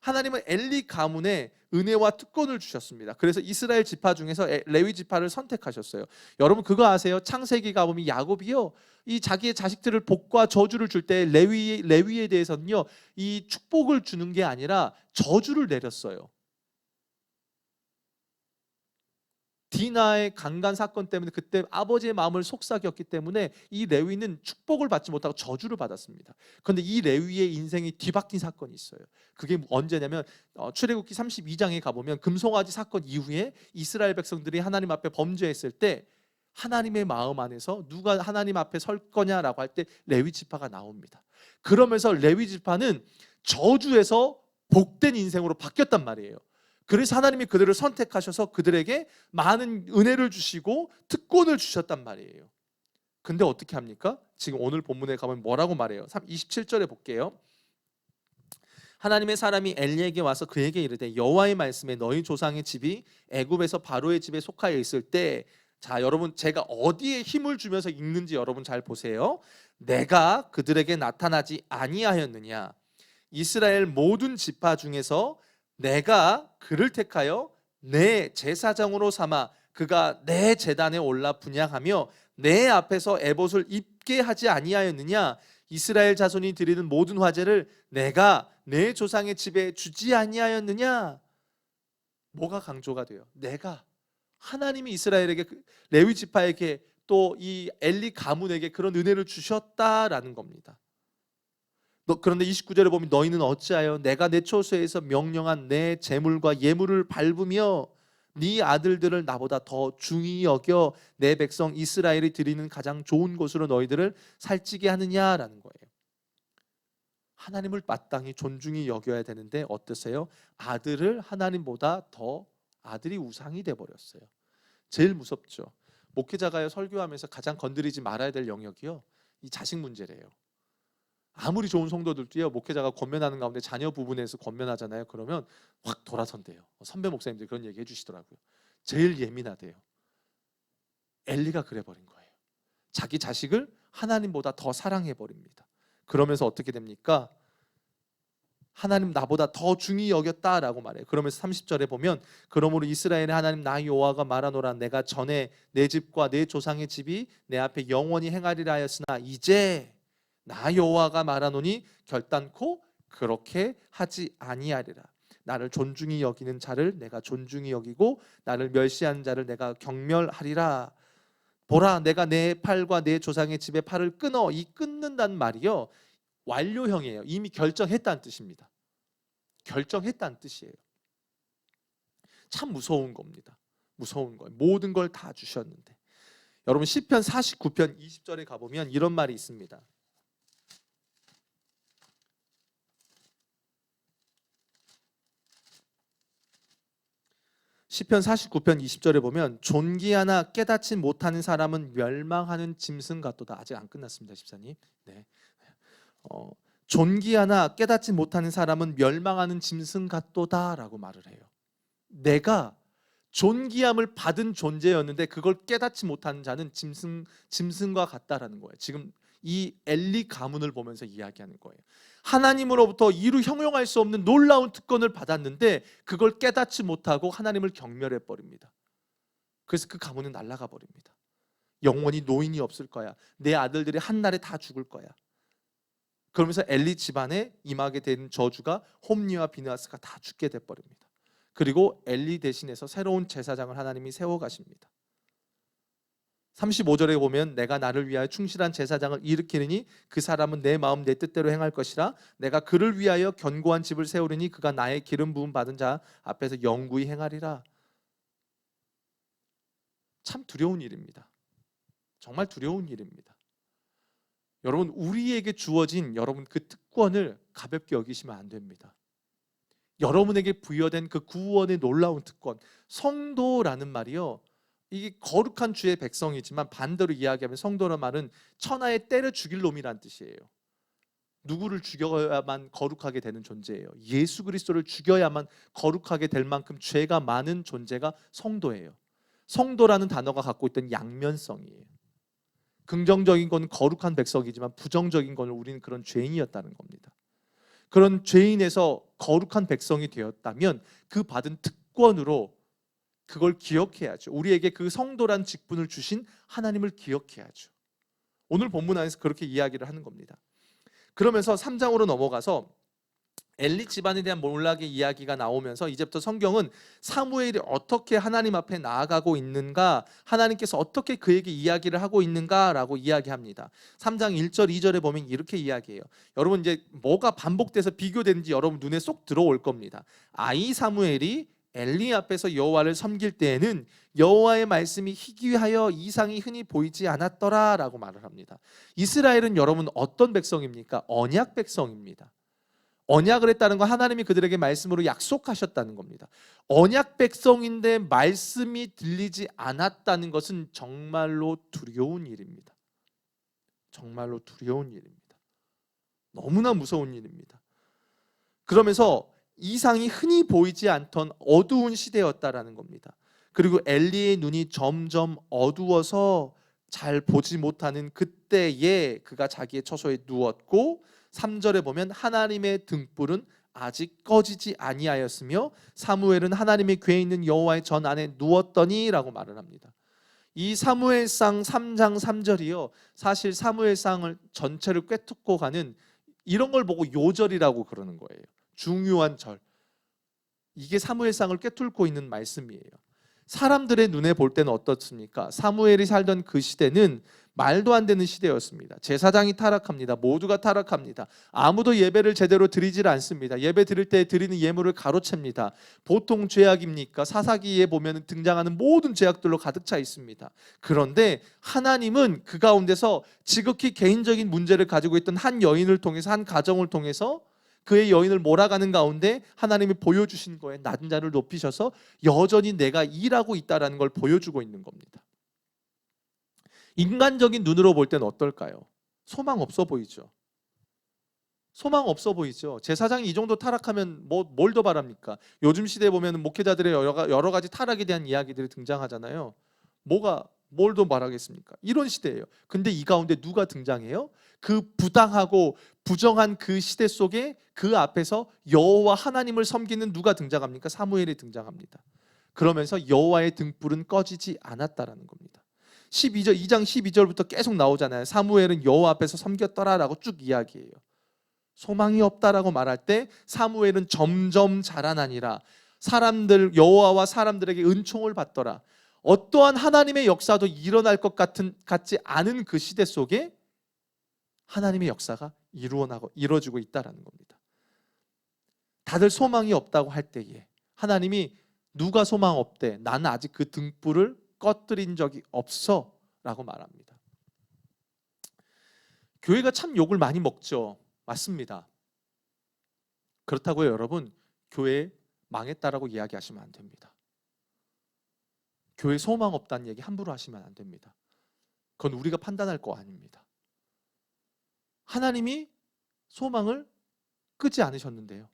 하나님은 엘리 가문에 은혜와 특권을 주셨습니다. 그래서 이스라엘 지파 중에서 레위 지파를 선택하셨어요. 여러분 그거 아세요? 창세기 가보면 야곱이요, 이 자기의 자식들을 복과 저주를 줄 때 레위에 대해서는요, 이 축복을 주는 게 아니라 저주를 내렸어요. 디나의 강간 사건 때문에 그때 아버지의 마음을 속삭였기 때문에 이 레위는 축복을 받지 못하고 저주를 받았습니다. 그런데 이 레위의 인생이 뒤바뀐 사건이 있어요. 그게 언제냐면 출애굽기 32장에 가보면 금송아지 사건 이후에 이스라엘 백성들이 하나님 앞에 범죄했을 때 하나님의 마음 안에서 누가 하나님 앞에 설 거냐라고 할 때 레위 지파가 나옵니다. 그러면서 레위 지파는 저주에서 복된 인생으로 바뀌었단 말이에요. 그래서 하나님이 그들을 선택하셔서 그들에게 많은 은혜를 주시고 특권을 주셨단 말이에요. 근데 어떻게 합니까? 지금 오늘 본문에 가면 뭐라고 말해요? 27절에 볼게요. 하나님의 사람이 엘리에게 와서 그에게 이르되 여호와의 말씀에 너희 조상의 집이 애굽에서 바로의 집에 속하여 있을 때, 자 여러분 제가 어디에 힘을 주면서 읽는지 여러분 잘 보세요. 내가 그들에게 나타나지 아니하였느냐? 이스라엘 모든 지파 중에서 내가 그를 택하여 내 제사장으로 삼아 그가 내 제단에 올라 분향하며 내 앞에서 에봇을 입게 하지 아니하였느냐? 이스라엘 자손이 드리는 모든 화제를 내가 내 조상의 집에 주지 아니하였느냐? 뭐가 강조가 돼요? 내가, 하나님이 이스라엘에게 레위 지파에게 또 이 엘리 가문에게 그런 은혜를 주셨다라는 겁니다. 그런데 29절에 보면 너희는 어찌하여 내가 내 초소에서 명령한 내 재물과 예물을 밟으며 네 아들들을 나보다 더 중히 여겨 내 백성 이스라엘이 드리는 가장 좋은 곳으로 너희들을 살찌게 하느냐라는 거예요. 하나님을 마땅히 존중히 여겨야 되는데 어떠세요? 아들을 하나님보다 더, 아들이 우상이 돼버렸어요. 제일 무섭죠. 목회자가요, 설교하면서 가장 건드리지 말아야 될 영역이요, 이 자식 문제래요. 아무리 좋은 성도들도요, 목회자가 권면하는 가운데 자녀 부분에서 권면하잖아요. 그러면 확 돌아선대요. 선배 목사님들이 그런 얘기 해주시더라고요. 제일 예민하대요. 엘리가 그래버린 거예요. 자기 자식을 하나님보다 더 사랑해 버립니다. 그러면서 어떻게 됩니까? 하나님 나보다 더 중히 여겼다라고 말해요. 그러면서 30절에 보면 그러므로 이스라엘의 하나님 나 여호와가 말하노라 내가 전에 내 집과 내 조상의 집이 내 앞에 영원히 행하리라 하였으나 이제 나 여호와가 말하노니 결단코 그렇게 하지 아니하리라. 나를 존중히 여기는 자를 내가 존중히 여기고 나를 멸시하는 자를 내가 경멸하리라. 보라 내가 내 팔과 내 조상의 집의 팔을 끊어. 이 끊는다는 말이요 완료형이에요. 이미 결정했다는 뜻입니다. 결정했다는 뜻이에요. 참 무서운 겁니다. 무서운 거예요. 모든 걸 다 주셨는데. 여러분 시편 49편 20절에 가보면 이런 말이 있습니다. 시편 49편 20절에 보면 존귀하나 깨닫지 못하는 사람은 멸망하는 짐승 같도다. 아직 안 끝났습니다, 집사님. 네. 존귀하나 깨닫지 못하는 사람은 멸망하는 짐승 같도다라고 말을 해요. 내가 존귀함을 받은 존재였는데 그걸 깨닫지 못하는 자는 짐승과 같다라는 거예요. 지금 이 엘리 가문을 보면서 이야기하는 거예요. 하나님으로부터 이루 형용할 수 없는 놀라운 특권을 받았는데 그걸 깨닫지 못하고 하나님을 경멸해 버립니다. 그래서 그 가문은 날아가 버립니다. 영원히 노인이 없을 거야. 내 아들들이 한날에 다 죽을 거야. 그러면서 엘리 집안에 임하게 된 저주가 홈리와 비느하스가 다 죽게 돼 버립니다. 그리고 엘리 대신해서 새로운 제사장을 하나님이 세워 가십니다. 35절에 보면 내가 나를 위하여 충실한 제사장을 일으키느니 그 사람은 내 마음 내 뜻대로 행할 것이라. 내가 그를 위하여 견고한 집을 세우리니 그가 나의 기름 부음 받은 자 앞에서 영구히 행하리라. 참 두려운 일입니다. 정말 두려운 일입니다. 여러분 우리에게 주어진 여러분 그 특권을 가볍게 여기시면 안 됩니다. 여러분에게 부여된 그 구원의 놀라운 특권, 성도라는 말이요 이게 거룩한 주의 백성이지만 반대로 이야기하면 성도란 말은 천하에 때려 죽일 놈이란 뜻이에요. 누구를 죽여야만 거룩하게 되는 존재예요. 예수 그리스도를 죽여야만 거룩하게 될 만큼 죄가 많은 존재가 성도예요. 성도라는 단어가 갖고 있던 양면성이에요. 긍정적인 건 거룩한 백성이지만 부정적인 건 우리는 그런 죄인이었다는 겁니다. 그런 죄인에서 거룩한 백성이 되었다면 그 받은 특권으로 그걸 기억해야죠. 우리에게 그 성도란 직분을 주신 하나님을 기억해야죠. 오늘 본문 안에서 그렇게 이야기를 하는 겁니다. 그러면서 3장으로 넘어가서 엘리 집안에 대한 몰락의 이야기가 나오면서 이제부터 성경은 사무엘이 어떻게 하나님 앞에 나아가고 있는가, 하나님께서 어떻게 그에게 이야기를 하고 있는가라고 이야기합니다. 3장 1절 2절에 보면 이렇게 이야기해요. 여러분 이제 뭐가 반복돼서 비교되는지 여러분 눈에 쏙 들어올 겁니다. 아이 사무엘이 엘리 앞에서 여호와를 섬길 때에는 여호와의 말씀이 희귀하여 이상이 흔히 보이지 않았더라라고 말을 합니다. 이스라엘은 여러분 어떤 백성입니까? 언약 백성입니다. 언약을 했다는 건 하나님이 그들에게 말씀으로 약속하셨다는 겁니다. 언약 백성인데 말씀이 들리지 않았다는 것은 정말로 두려운 일입니다. 정말로 두려운 일입니다. 너무나 무서운 일입니다. 그러면서 이상이 흔히 보이지 않던 어두운 시대였다라는 겁니다. 그리고 엘리의 눈이 점점 어두워서 잘 보지 못하는 그때에 그가 자기의 처소에 누웠고 3절에 보면 하나님의 등불은 아직 꺼지지 아니하였으며 사무엘은 하나님의 궤에 있는 여호와의 전 안에 누웠더니라고 말을 합니다. 이 사무엘상 3장 3절이요 사실 사무엘상을 전체를 꿰뚫고 가는 이런 걸 보고 요절이라고 그러는 거예요. 중요한 절. 이게 사무엘상을 꿰뚫고 있는 말씀이에요. 사람들의 눈에 볼 때는 어떻습니까? 사무엘이 살던 그 시대는 말도 안 되는 시대였습니다. 제사장이 타락합니다. 모두가 타락합니다. 아무도 예배를 제대로 드리질 않습니다. 예배 드릴 때 드리는 예물을 가로챕니다. 보통 죄악입니까? 사사기에 보면 등장하는 모든 죄악들로 가득 차 있습니다. 그런데 하나님은 그 가운데서 지극히 개인적인 문제를 가지고 있던 한 여인을 통해서 한 가정을 통해서 그의 여인을 몰아가는 가운데 하나님이 보여주신 거에 낮은 자를 높이셔서 여전히 내가 일하고 있다는 걸 보여주고 있는 겁니다. 인간적인 눈으로 볼 때는 어떨까요? 소망 없어 보이죠. 소망 없어 보이죠. 제사장이 이 정도 타락하면 뭘 더 바랍니까? 요즘 시대에 보면 목회자들의 여러 가지 타락에 대한 이야기들이 등장하잖아요. 뭐가 뭘 더 말하겠습니까? 이런 시대예요. 근데 이 가운데 누가 등장해요? 그 부당하고 부정한 그 시대 속에 그 앞에서 여호와 하나님을 섬기는 누가 등장합니까? 사무엘이 등장합니다. 그러면서 여호와의 등불은 꺼지지 않았다라는 겁니다. 2장 12절부터 계속 나오잖아요. 사무엘은 여호와 앞에서 섬겼더라라고 쭉 이야기해요. 소망이 없다라고 말할 때 사무엘은 점점 자라나니라. 여호와와 사람들에게 은총을 받더라. 어떠한 하나님의 역사도 일어날 것 같지 않은 그 시대 속에 하나님의 역사가 이루어지고 있다라는 겁니다. 다들 소망이 없다고 할 때에 하나님이 누가 소망 없대? 나는 아직 그 등불을 꺼뜨린 적이 없어 라고 말합니다. 교회가 참 욕을 많이 먹죠. 맞습니다. 그렇다고요, 여러분, 교회 망했다라고 이야기하시면 안 됩니다. 교회 소망 없다는 얘기 함부로 하시면 안 됩니다. 그건 우리가 판단할 거 아닙니다. 하나님이 소망을 끄지 않으셨는데요.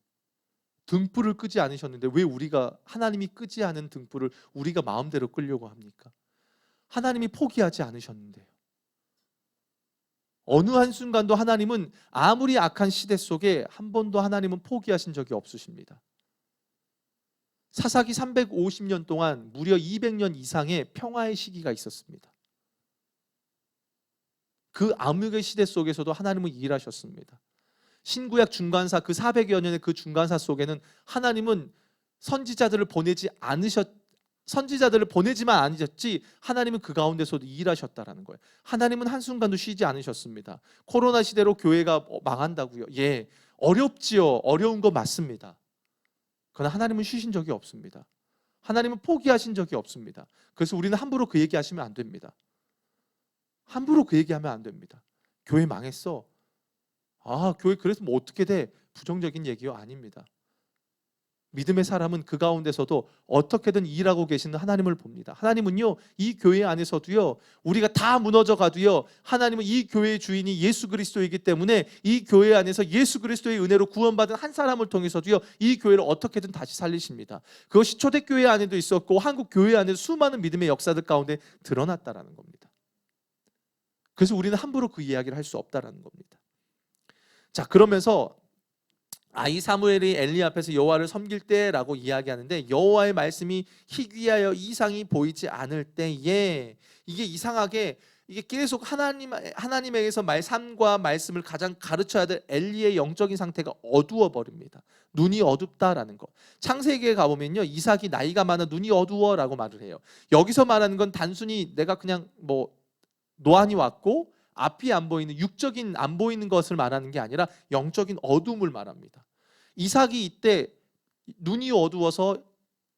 등불을 끄지 않으셨는데 왜 우리가 하나님이 끄지 않은 등불을 우리가 마음대로 끄려고 합니까? 하나님이 포기하지 않으셨는데요. 어느 한순간도 하나님은 아무리 악한 시대 속에 한 번도 하나님은 포기하신 적이 없으십니다. 사사기 350년 동안 무려 200년 이상의 평화의 시기가 있었습니다. 그 암흑의 시대 속에서도 하나님은 일하셨습니다. 신구약 중간사 그 400여 년의 그 중간사 속에는 하나님은 선지자들을 보내지만 아니셨지 하나님은 그 가운데서도 일하셨다라는 거예요. 하나님은 한순간도 쉬지 않으셨습니다. 코로나 시대로 교회가 망한다고요? 예, 어렵지요. 어려운 거 맞습니다. 그러나 하나님은 쉬신 적이 없습니다. 하나님은 포기하신 적이 없습니다. 그래서 우리는 함부로 그 얘기하시면 안 됩니다. 함부로 그 얘기하면 안 됩니다. 교회 망했어. 교회 그래서 뭐 어떻게 돼? 부정적인 얘기요? 아닙니다. 믿음의 사람은 그 가운데서도 어떻게든 일하고 계시는 하나님을 봅니다. 하나님은요, 이 교회 안에서도요, 우리가 다 무너져 가도요, 하나님은 이 교회의 주인이 예수 그리스도이기 때문에 이 교회 안에서 예수 그리스도의 은혜로 구원받은 한 사람을 통해서도요, 이 교회를 어떻게든 다시 살리십니다. 그것이 초대교회 안에도 있었고 한국 교회 안에도 수많은 믿음의 역사들 가운데 드러났다라는 겁니다. 그래서 우리는 함부로 그 이야기를 할 수 없다라는 겁니다. 자, 그러면서 이 사무엘이 엘리 앞에서 여호와를 섬길 때라고 이야기하는데, 여호와의 말씀이 희귀하여 이상이 보이지 않을 때에, 이게 이상하게 이게 계속 하나님에게서 삶과 말씀을 가장 가르쳐야 될 엘리의 영적인 상태가 어두워 버립니다. 눈이 어둡다라는 거. 창세기에 가보면요, 이삭이 나이가 많아 눈이 어두워라고 말을 해요. 여기서 말하는 건 단순히 내가 그냥 노안이 왔고 앞이 안 보이는 육적인 안 보이는 것을 말하는 게 아니라 영적인 어둠을 말합니다. 이삭이 이때 눈이 어두워서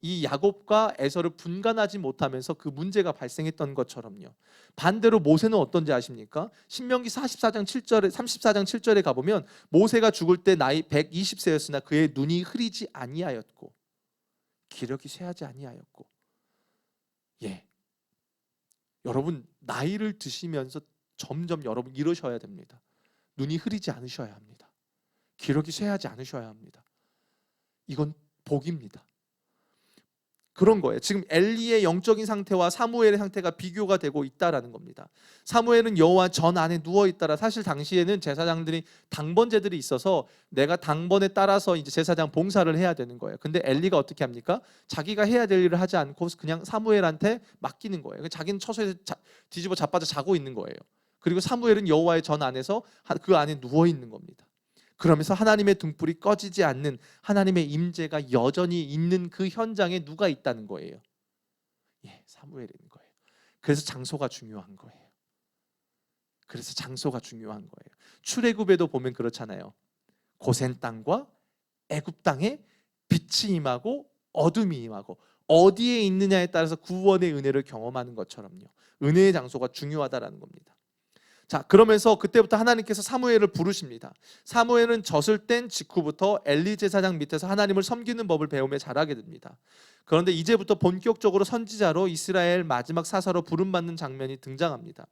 이 야곱과 에서를 분간하지 못하면서 그 문제가 발생했던 것처럼요. 반대로 모세는 어떤지 아십니까? 신명기 34장 7절에 가보면 모세가 죽을 때 나이 120세였으나 그의 눈이 흐리지 아니하였고 기력이 쇠하지 아니하였고. 예, 여러분 나이를 드시면서 점점 여러분 이러셔야 됩니다. 눈이 흐리지 않으셔야 합니다. 기력이 쇠하지 않으셔야 합니다. 이건 복입니다. 그런 거예요. 지금 엘리의 영적인 상태와 사무엘의 상태가 비교가 되고 있다라는 겁니다. 사무엘은 여호와 전 안에 누워 있다라. 사실 당시에는 제사장들이 당번제들이 있어서 내가 당번에 따라서 이제 제사장 봉사를 해야 되는 거예요. 근데 엘리가 어떻게 합니까? 자기가 해야 될 일을 하지 않고 그냥 사무엘한테 맡기는 거예요. 자기는 처소에 뒤집어 자빠져 자고 있는 거예요. 그리고 사무엘은 여호와의 전 안에서 그 안에 누워 있는 겁니다. 그러면서 하나님의 등불이 꺼지지 않는 하나님의 임재가 여전히 있는 그 현장에 누가 있다는 거예요? 예, 사무엘인 거예요. 그래서 장소가 중요한 거예요. 그래서 장소가 중요한 거예요. 출애굽에도 보면 그렇잖아요. 고센 땅과 애굽 땅에 빛이 임하고 어둠이 임하고 어디에 있느냐에 따라서 구원의 은혜를 경험하는 것처럼요. 은혜의 장소가 중요하다라는 겁니다. 자, 그러면서 그때부터 하나님께서 사무엘을 부르십니다. 사무엘은 젖을 뗀 직후부터 엘리 제사장 밑에서 하나님을 섬기는 법을 배우며 자라게 됩니다. 그런데 이제부터 본격적으로 선지자로 이스라엘 마지막 사사로 부름받는 장면이 등장합니다.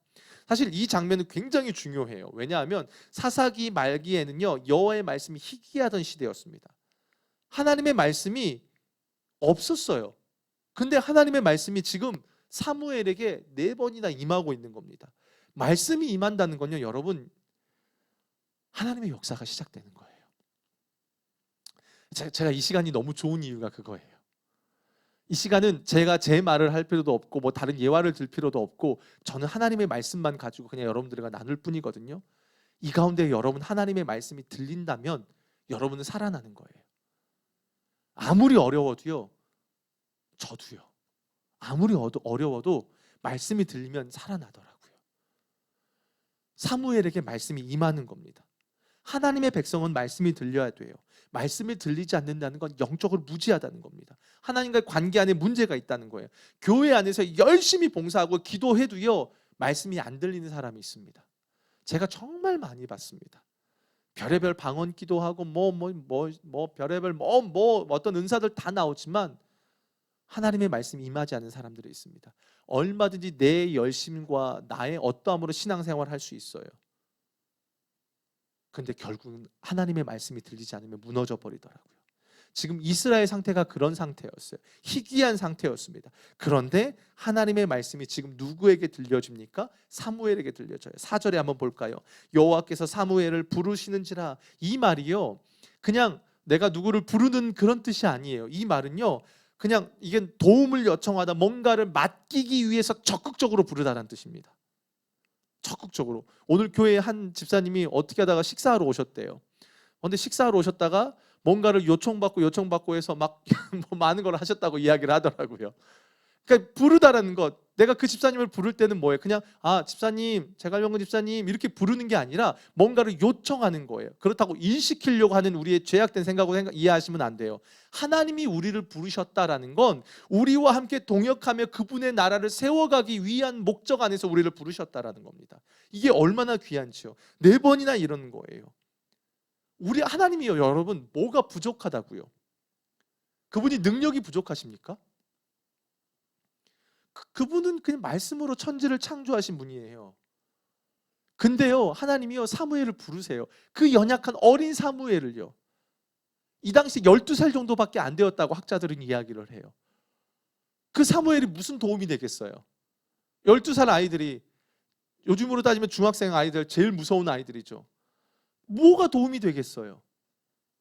사실 이 장면은 굉장히 중요해요. 왜냐하면 사사기 말기에는요, 여호와의 말씀이 희귀하던 시대였습니다. 하나님의 말씀이 없었어요. 근데 하나님의 말씀이 지금 사무엘에게 4번이나 임하고 있는 겁니다. 말씀이 임한다는 건요, 여러분, 하나님의 역사가 시작되는 거예요. 제가 이 시간이 너무 좋은 이유가 그거예요. 이 시간은 제가 제 말을 할 필요도 없고 뭐 다른 예화를 들 필요도 없고 저는 하나님의 말씀만 가지고 그냥 여러분들과 나눌 뿐이거든요. 이 가운데 여러분 하나님의 말씀이 들린다면 여러분은 살아나는 거예요. 아무리 어려워도요, 저도요, 아무리 어려워도 말씀이 들리면 살아나더라고요. 사무엘에게 말씀이 임하는 겁니다. 하나님의 백성은 말씀이 들려야 돼요. 말씀이 들리지 않는다는 건 영적으로 무지하다는 겁니다. 하나님과의 관계 안에 문제가 있다는 거예요. 교회 안에서 열심히 봉사하고 기도해도요, 말씀이 안 들리는 사람이 있습니다. 제가 정말 많이 봤습니다. 별의별 방언 기도하고 별의별 어떤 은사들 다 나오지만 하나님의 말씀이 임하지 않는 사람들이 있습니다. 얼마든지 내 열심과 나의 어떠함으로 신앙생활을 할 수 있어요. 근데 결국은 하나님의 말씀이 들리지 않으면 무너져 버리더라고요. 지금 이스라엘 상태가 그런 상태였어요. 희귀한 상태였습니다. 그런데 하나님의 말씀이 지금 누구에게 들려집니까? 사무엘에게 들려져요. 4절에 한번 볼까요? 여호와께서 사무엘을 부르시는지라. 이 말이요, 그냥 내가 누구를 부르는 그런 뜻이 아니에요. 이 말은요, 그냥 이게 도움을 요청하다, 뭔가를 맡기기 위해서 적극적으로 부르다라는 뜻입니다. 적극적으로. 오늘 교회에 한 집사님이 어떻게 하다가 식사하러 오셨대요. 그런데 식사하러 오셨다가 뭔가를 요청받고 해서 막 뭐 많은 걸 하셨다고 이야기를 하더라고요. 그러니까 부르다라는 것, 내가 그 집사님을 부를 때는 뭐예요? 그냥 집사님, 제갈명근 집사님 이렇게 부르는 게 아니라 뭔가를 요청하는 거예요. 그렇다고 일 시키려고 하는 우리의 죄악된 생각으로 이해하시면 안 돼요. 하나님이 우리를 부르셨다라는 건 우리와 함께 동역하며 그분의 나라를 세워가기 위한 목적 안에서 우리를 부르셨다라는 겁니다. 이게 얼마나 귀한지요. 4번이나 이러는 거예요. 우리 하나님이요, 여러분, 뭐가 부족하다고요? 그분이 능력이 부족하십니까? 그분은 그냥 말씀으로 천지를 창조하신 분이에요. 근데요, 하나님이요, 사무엘을 부르세요. 그 연약한 어린 사무엘을요. 이 당시 12살 정도밖에 안 되었다고 학자들은 이야기를 해요. 그 사무엘이 무슨 도움이 되겠어요? 12살 아이들이, 요즘으로 따지면 중학생 아이들 제일 무서운 아이들이죠. 뭐가 도움이 되겠어요?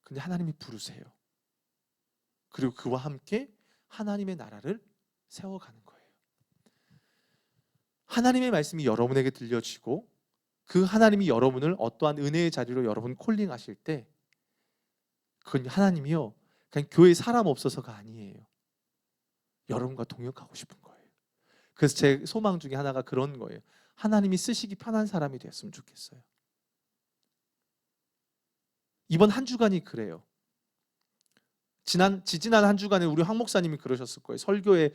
근데 하나님이 부르세요. 그리고 그와 함께 하나님의 나라를 세워가는 거예요. 하나님의 말씀이 여러분에게 들려지고 그 하나님이 여러분을 어떠한 은혜의 자리로 여러분 콜링하실 때, 그건 하나님이요, 그냥 교회에 사람 없어서가 아니에요. 여러분과 동역하고 싶은 거예요. 그래서 제 소망 중에 하나가 그런 거예요. 하나님이 쓰시기 편한 사람이 됐으면 좋겠어요. 이번 한 주간이 그래요. 지난 한 주간에 우리 황 목사님이 그러셨을 거예요. 설교에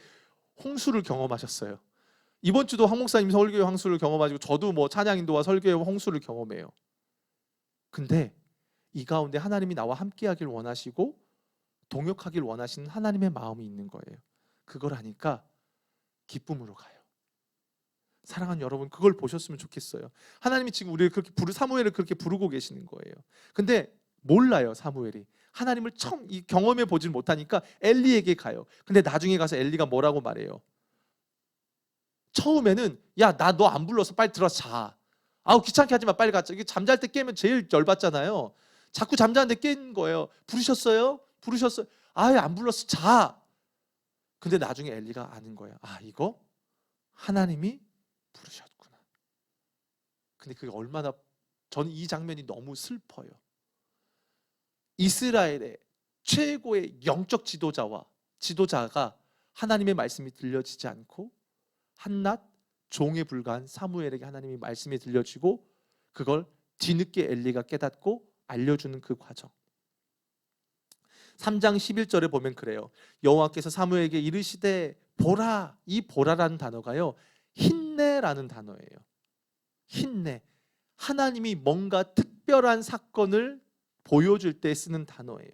홍수를 경험하셨어요. 이번 주도 황 목사님이 설교의 홍수를 경험하시고 저도 뭐 찬양인도와 설교의 홍수를 경험해요. 근데 이 가운데 하나님이 나와 함께하길 원하시고 동역하길 원하시는 하나님의 마음이 있는 거예요. 그걸 하니까 기쁨으로 가요. 사랑하는 여러분, 그걸 보셨으면 좋겠어요. 하나님이 지금 우리를 그렇게 사무엘을 그렇게 부르고 계시는 거예요. 근데 몰라요, 사무엘이. 하나님을 처음 경험해 보질 못하니까 엘리에게 가요. 근데 나중에 가서 엘리가 뭐라고 말해요? 처음에는 야, 나 너 안 불러서 빨리 들어서 자. 아우, 귀찮게 하지 마, 빨리 가자. 이게 잠잘 때 깨면 제일 열받잖아요. 자꾸 잠자는데 깬 거예요. 부르셨어요? 아예 안 불렀어, 자. 근데 나중에 엘리가 아는 거예요. 이거 하나님이 부르셨구나. 근데 그게 얼마나, 저는 이 장면이 너무 슬퍼요. 이스라엘의 최고의 영적 지도자가 하나님의 말씀이 들려지지 않고 한낱 종에 불과한 사무엘에게 하나님의 말씀이 들려지고 그걸 뒤늦게 엘리가 깨닫고 알려주는 그 과정. 3장 11절에 보면 그래요. 여호와께서 사무엘에게 이르시되 보라. 이 보라라는 단어가요, 힌내라는 단어예요. 힌내. 하나님이 뭔가 특별한 사건을 보여줄 때 쓰는 단어예요.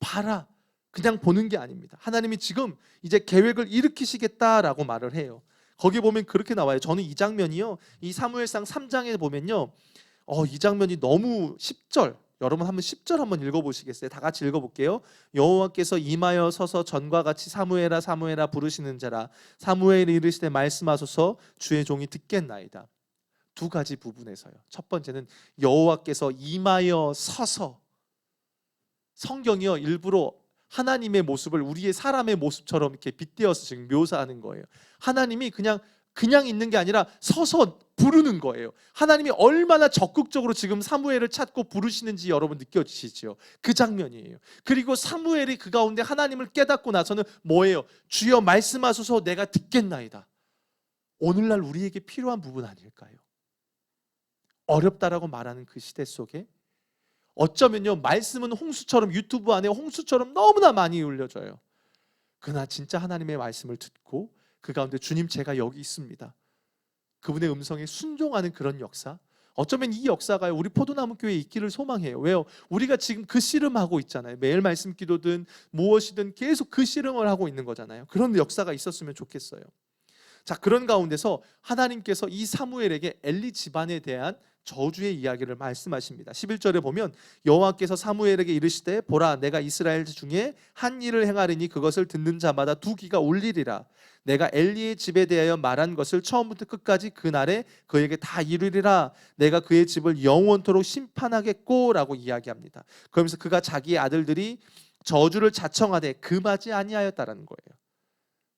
봐라. 그냥 보는 게 아닙니다. 하나님이 지금 이제 계획을 일으키시겠다라고 말을 해요. 거기 보면 그렇게 나와요. 저는 이 장면이요, 이 사무엘상 3장에 보면요, 이 장면이 너무 10절, 여러분 한번 10절 한번 읽어보시겠어요? 다 같이 읽어볼게요. 여호와께서 임하여 서서 전과 같이 사무엘아 사무엘아 부르시는 자라. 사무엘이 이르시되 말씀하소서 주의 종이 듣겠나이다. 두 가지 부분에서요. 첫 번째는 여호와께서 임하여 서서. 성경이요 일부러 하나님의 모습을 우리의 사람의 모습처럼 이렇게 빗대어서 지금 묘사하는 거예요. 하나님이 그냥 있는 게 아니라 서서 부르는 거예요. 하나님이 얼마나 적극적으로 지금 사무엘을 찾고 부르시는지 여러분 느껴지시죠? 그 장면이에요. 그리고 사무엘이 그 가운데 하나님을 깨닫고 나서는 뭐예요? 주여 말씀하소서 내가 듣겠나이다. 오늘날 우리에게 필요한 부분 아닐까요? 어렵다라고 말하는 그 시대 속에 어쩌면요 말씀은 홍수처럼 유튜브 안에 홍수처럼 너무나 많이 울려져요. 그러나 진짜 하나님의 말씀을 듣고 그 가운데 주님 제가 여기 있습니다. 그분의 음성에 순종하는 그런 역사. 어쩌면 이 역사가 우리 포도나무 교회에 있기를 소망해요. 왜요? 우리가 지금 그 씨름하고 있잖아요. 매일 말씀 기도든 무엇이든 계속 그 씨름을 하고 있는 거잖아요. 그런 역사가 있었으면 좋겠어요. 자, 그런 가운데서 하나님께서 이 사무엘에게 엘리 집안에 대한 저주의 이야기를 말씀하십니다. 11절에 보면 여호와께서 사무엘에게 이르시되 보라 내가 이스라엘 중에 한 일을 행하리니 그것을 듣는 자마다 두 귀가 울리리라. 내가 엘리의 집에 대하여 말한 것을 처음부터 끝까지 그날에 그에게 다 이루리라. 내가 그의 집을 영원토록 심판하겠고 라고 이야기합니다. 그러면서 그가 자기의 아들들이 저주를 자청하되 금하지 아니하였다라는 거예요.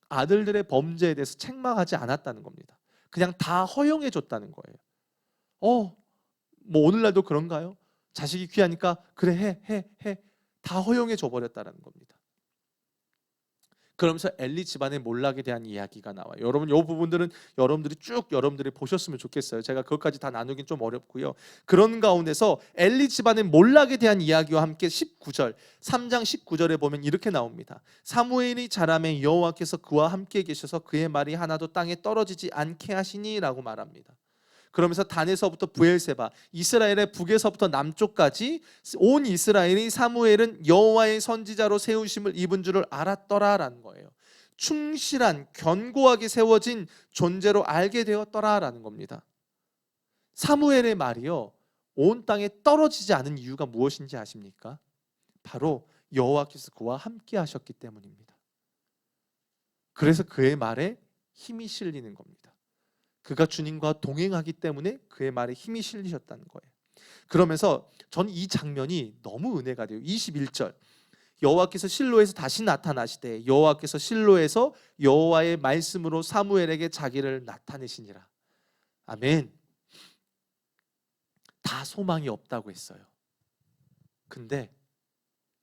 아들들의 범죄에 대해서 책망하지 않았다는 겁니다. 그냥 다 허용해 줬다는 거예요. 뭐 오늘날도 그런가요? 자식이 귀하니까 그래 해 다 허용해 줘 버렸다는 겁니다. 그러면서 엘리 집안의 몰락에 대한 이야기가 나와요. 여러분 이 부분들은 여러분들이 보셨으면 좋겠어요. 제가 그것까지 다 나누긴 좀 어렵고요. 그런 가운데서 엘리 집안의 몰락에 대한 이야기와 함께 19절 3장 19절에 보면 이렇게 나옵니다. 사무엘이 자라매 여호와께서 그와 함께 계셔서 그의 말이 하나도 땅에 떨어지지 않게 하시니 라고 말합니다. 그러면서 단에서부터 브엘세바, 이스라엘의 북에서부터 남쪽까지 온 이스라엘이 사무엘은 여호와의 선지자로 세우심을 입은 줄을 알았더라라는 거예요. 충실한 견고하게 세워진 존재로 알게 되었더라라는 겁니다. 사무엘의 말이요 온 땅에 떨어지지 않은 이유가 무엇인지 아십니까? 바로 여호와께서 그와 함께 하셨기 때문입니다. 그래서 그의 말에 힘이 실리는 겁니다. 그가 주님과 동행하기 때문에 그의 말에 힘이 실리셨다는 거예요. 그러면서 저는 이 장면이 너무 은혜가 돼요. 21절 여호와께서 실로에서 다시 나타나시되 여호와께서 실로에서 여호와의 말씀으로 사무엘에게 자기를 나타내시니라. 아멘. 다 소망이 없다고 했어요. 근데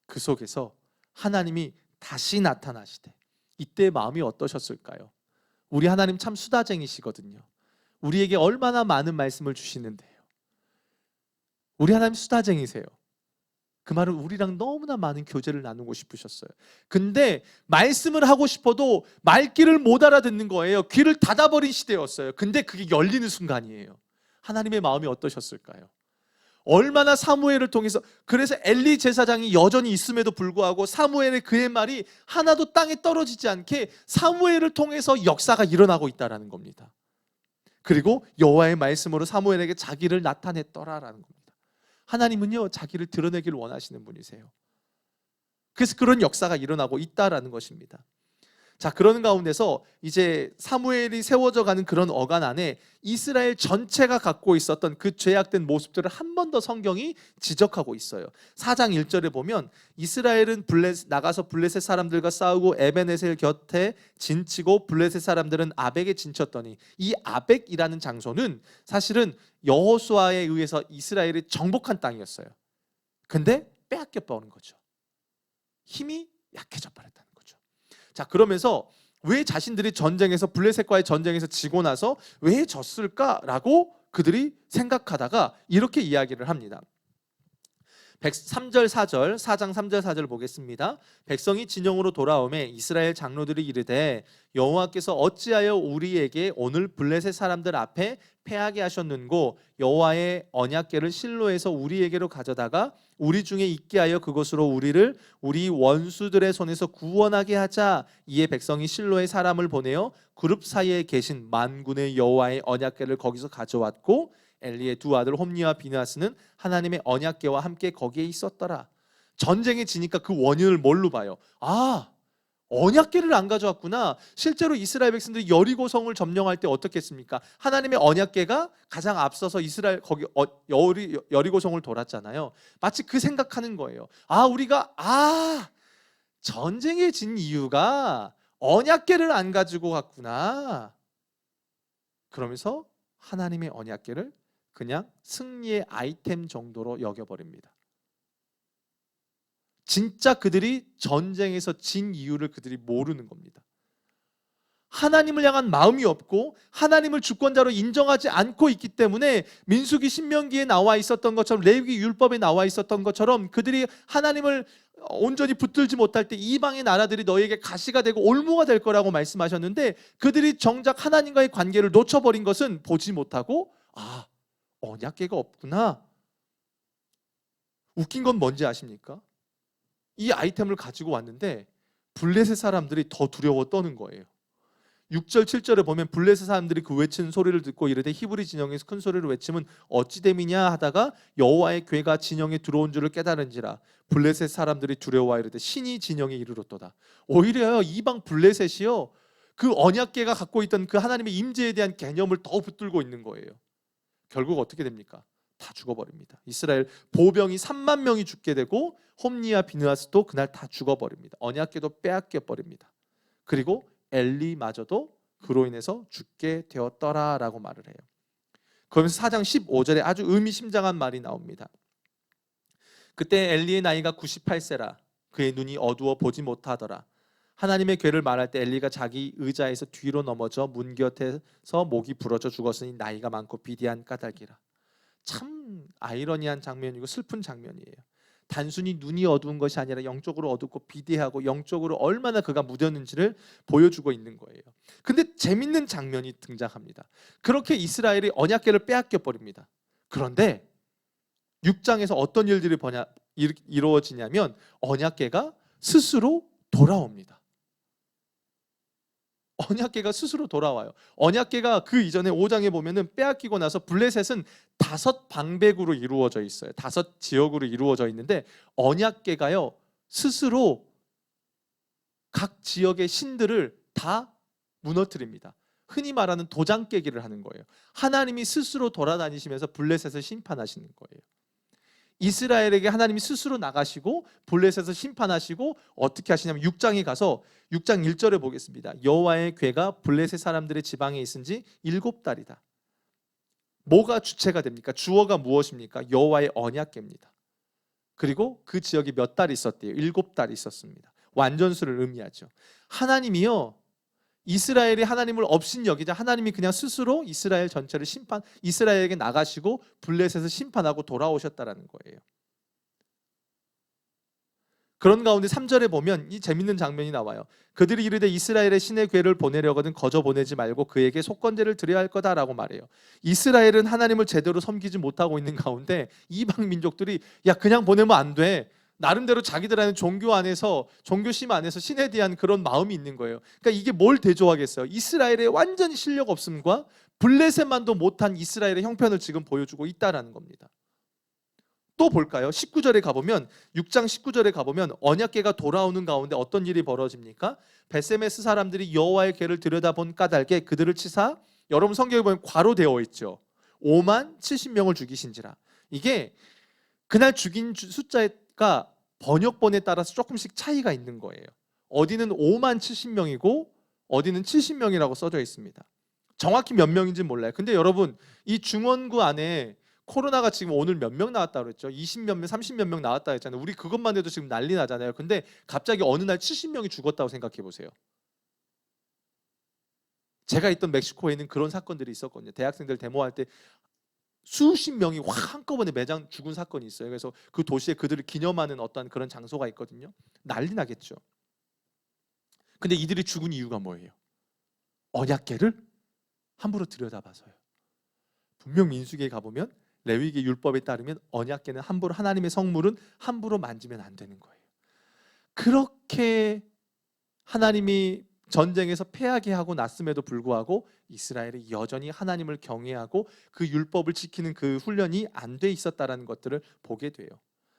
그 속에서 하나님이 다시 나타나시되 이때 마음이 어떠셨을까요? 우리 하나님 참 수다쟁이시거든요. 우리에게 얼마나 많은 말씀을 주시는데요. 우리 하나님 수다쟁이세요. 그 말은 우리랑 너무나 많은 교제를 나누고 싶으셨어요. 근데 말씀을 하고 싶어도 말귀를 못 알아듣는 거예요. 귀를 닫아버린 시대였어요. 근데 그게 열리는 순간이에요. 하나님의 마음이 어떠셨을까요? 얼마나 사무엘을 통해서 그래서 엘리 제사장이 여전히 있음에도 불구하고 사무엘의 그의 말이 하나도 땅에 떨어지지 않게 사무엘을 통해서 역사가 일어나고 있다는 겁니다. 그리고 여호와의 말씀으로 사무엘에게 자기를 나타냈더라라는 겁니다. 하나님은요 자기를 드러내기를 원하시는 분이세요. 그래서 그런 역사가 일어나고 있다라는 것입니다. 자, 그런 가운데서 이제 사무엘이 세워져 가는 그런 어간 안에 이스라엘 전체가 갖고 있었던 그 죄악된 모습들을 한 번 더 성경이 지적하고 있어요. 4장 1절에 보면 이스라엘은 나가서 블레셋 사람들과 싸우고 에베네셀 곁에 진치고 블레셋 사람들은 아벡에 진쳤더니 이 아벡이라는 장소는 사실은 여호수아에 의해서 이스라엘이 정복한 땅이었어요. 근데 빼앗겨 버린 거죠. 힘이 약해져 버렸다. 자, 그러면서 왜 자신들이 전쟁에서 블레셋과의 전쟁에서 지고 나서 왜 졌을까라고 그들이 생각하다가 이렇게 이야기를 합니다. 3절 4절 4장 3절 4절 보겠습니다. 백성이 진영으로 돌아오매 이스라엘 장로들이 이르되 여호와께서 어찌하여 우리에게 오늘 블레셋 사람들 앞에 패하게 하셨는고 여호와의 언약궤를 실로에서 우리에게로 가져다가 우리 중에 있게 하여 그것으로 우리를 우리 원수들의 손에서 구원하게 하자. 이에 백성이 실로에 사람을 보내어 그룹 사이에 계신 만군의 여호와의 언약궤를 거기서 가져왔고 엘리의 두 아들 홈니와 비느하스는 하나님의 언약궤와 함께 거기에 있었더라. 전쟁에 지니까 그 원인을 뭘로 봐요? 아, 언약궤를 안 가져왔구나. 실제로 이스라엘 백성들이 여리고성을 점령할 때 어떻게 했습니까? 하나님의 언약궤가 가장 앞서서 이스라엘 거기 여리고성을 돌았잖아요. 마치 그 생각하는 거예요. 우리가 전쟁에 진 이유가 언약궤를 안 가지고 갔구나. 그러면서 하나님의 언약궤를 그냥 승리의 아이템 정도로 여겨버립니다. 진짜 그들이 전쟁에서 진 이유를 그들이 모르는 겁니다. 하나님을 향한 마음이 없고 하나님을 주권자로 인정하지 않고 있기 때문에 민수기 신명기에 나와 있었던 것처럼, 레위기 율법에 나와 있었던 것처럼 그들이 하나님을 온전히 붙들지 못할 때 이방의 나라들이 너에게 가시가 되고 올무가 될 거라고 말씀하셨는데, 그들이 정작 하나님과의 관계를 놓쳐버린 것은 보지 못하고 언약궤가 없구나. 웃긴 건 뭔지 아십니까? 이 아이템을 가지고 왔는데 블레셋 사람들이 더 두려워 떠는 거예요. 6절 7절에 보면 블레셋 사람들이 그 외치는 소리를 듣고 이르되 히브리 진영에서 큰 소리로 외치면 어찌 됨이냐 하다가 여호와의 궤가 진영에 들어온 줄을 깨달은지라. 블레셋 사람들이 두려워하여 이르되 신이 진영에 이르렀도다. 오히려 이방 블레셋이요, 그 언약궤가 갖고 있던 그 하나님의 임재에 대한 개념을 더 붙들고 있는 거예요. 결국 어떻게 됩니까? 다 죽어버립니다. 이스라엘 보병이 3만 명이 죽게 되고 홈니와 비느하스도 그날 다 죽어버립니다. 언약궤도 빼앗겨 버립니다. 그리고 엘리마저도 그로 인해서 죽게 되었더라라고 말을 해요. 그러면서 4장 15절에 아주 의미심장한 말이 나옵니다. 그때 엘리의 나이가 98세라. 그의 눈이 어두워 보지 못하더라. 하나님의 궤를 말할 때 엘리가 자기 의자에서 뒤로 넘어져 문 곁에서 목이 부러져 죽었으니 나이가 많고 비대한 까닭이라. 참 아이러니한 장면이고 슬픈 장면이에요. 단순히 눈이 어두운 것이 아니라 영적으로 어둡고 비대하고 영적으로 얼마나 그가 무뎠는지를 보여주고 있는 거예요. 근데 재밌는 장면이 등장합니다. 그렇게 이스라엘이 언약궤를 빼앗겨 버립니다. 그런데 6장에서 어떤 일들이 이루어지냐면 언약궤가 스스로 돌아옵니다. 언약궤가 스스로 돌아와요. 언약궤가 그 이전에 5장에 보면은 빼앗기고 나서 블레셋은 5방백으로 이루어져 있어요. 5지역으로 이루어져 있는데 언약궤가요 스스로 각 지역의 신들을 다 무너뜨립니다. 흔히 말하는 도장 깨기를 하는 거예요. 하나님이 스스로 돌아다니시면서 블레셋을 심판하시는 거예요. 이스라엘에게 하나님이 스스로 나가시고 블레셋을 심판하시고 어떻게 하시냐면 6장에 가서 6장 1절에 보겠습니다. 여호와의 궤가 블레셋 사람들의 지방에 있은 지 7달이다. 뭐가 주체가 됩니까? 주어가 무엇입니까? 여호와의 언약궤입니다. 그리고 그 지역이 몇 달 있었대요? 7달 있었습니다. 완전수를 의미하죠. 하나님이요, 이스라엘이 하나님을 업신여기자 하나님이 그냥 스스로 이스라엘 전체를 이스라엘에게 나가시고 블레셋을 심판하고 돌아오셨다라는 거예요. 그런 가운데 3절에 보면 이 재밌는 장면이 나와요. 그들이 이르되 이스라엘의 신의 궤를 보내려거든 거저 보내지 말고 그에게 속건제를 드려야 할 거다라고 말해요. 이스라엘은 하나님을 제대로 섬기지 못하고 있는 가운데 이방 민족들이 그냥 보내면 안 돼. 나름대로 자기들 안에 종교심 안에서 신에 대한 그런 마음이 있는 거예요. 그러니까 이게 뭘 대조하겠어요? 이스라엘의 완전히 실력 없음과 블레셋만도 못한 이스라엘의 형편을 지금 보여주고 있다라는 겁니다. 또 볼까요? 19절에 가보면 6장 19절에 가보면 언약궤가 돌아오는 가운데 어떤 일이 벌어집니까? 베세메스 사람들이 여호와의 궤를 들여다본 까닭에 그들을 치사, 여러분 성경에 보면 괄호되어 있죠. 5만 70명을 죽이신지라. 이게 그날 죽인 숫자가 번역본에 따라서 조금씩 차이가 있는 거예요. 어디는 5만 70명이고 어디는 70명이라고 써져 있습니다. 정확히 몇 명인지는 몰라요. 근데 여러분, 이 중원구 안에 코로나가 지금 오늘 몇 명 나왔다고 그랬죠? 20몇 명, 30몇 명 나왔다 했잖아요. 우리 그것만 해도 지금 난리 나잖아요. 근데 갑자기 어느 날 70명이 죽었다고 생각해 보세요. 제가 있던 멕시코에는 그런 사건들이 있었거든요. 대학생들 데모할 때 수십 명이 확 한꺼번에 매장 죽은 사건이 있어요. 그래서 그 도시에 그들을 기념하는 어떤 그런 장소가 있거든요. 난리 나겠죠. 근데 이들이 죽은 이유가 뭐예요? 언약궤를 함부로 들여다봐서요. 분명 민수기에 가보면 레위기 율법에 따르면 언약궤는 함부로, 하나님의 성물은 함부로 만지면 안 되는 거예요. 그렇게 하나님이 전쟁에서 패하게 하고 났음에도 불구하고 이스라엘이 여전히 하나님을 경외하고 그 율법을 지키는 그 훈련이 안 돼 있었다라는 것들을 보게 돼요.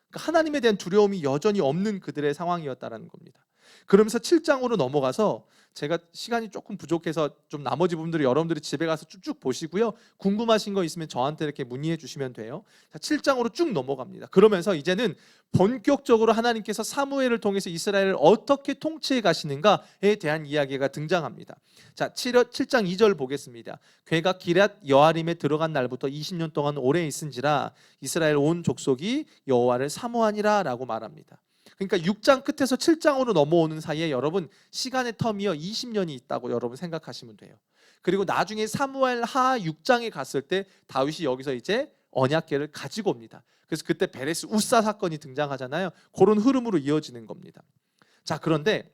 그러니까 하나님에 대한 두려움이 여전히 없는 그들의 상황이었다라는 겁니다. 그러면서 7장으로 넘어가서 제가 시간이 조금 부족해서 좀 나머지 부분들을 여러분들이 집에 가서 쭉쭉 보시고요. 궁금하신 거 있으면 저한테 이렇게 문의해 주시면 돼요. 자, 7장으로 쭉 넘어갑니다. 그러면서 이제는 본격적으로 하나님께서 사무엘을 통해서 이스라엘을 어떻게 통치해 가시는가에 대한 이야기가 등장합니다. 자, 7장 2절 보겠습니다. 괴가 기럇 여아림에 들어간 날부터 20년 동안 오래 있은지라 이스라엘 온 족속이 여호와를 사모하니라 라고 말합니다. 그러니까 6장 끝에서 7장으로 넘어오는 사이에 여러분 시간의 텀이요 20년이 있다고 여러분 생각하시면 돼요. 그리고 나중에 사무엘 하 6장에 갔을 때 다윗이 여기서 이제 언약궤를 가지고 옵니다. 그래서 그때 베레스 우사 사건이 등장하잖아요. 그런 흐름으로 이어지는 겁니다. 자, 그런데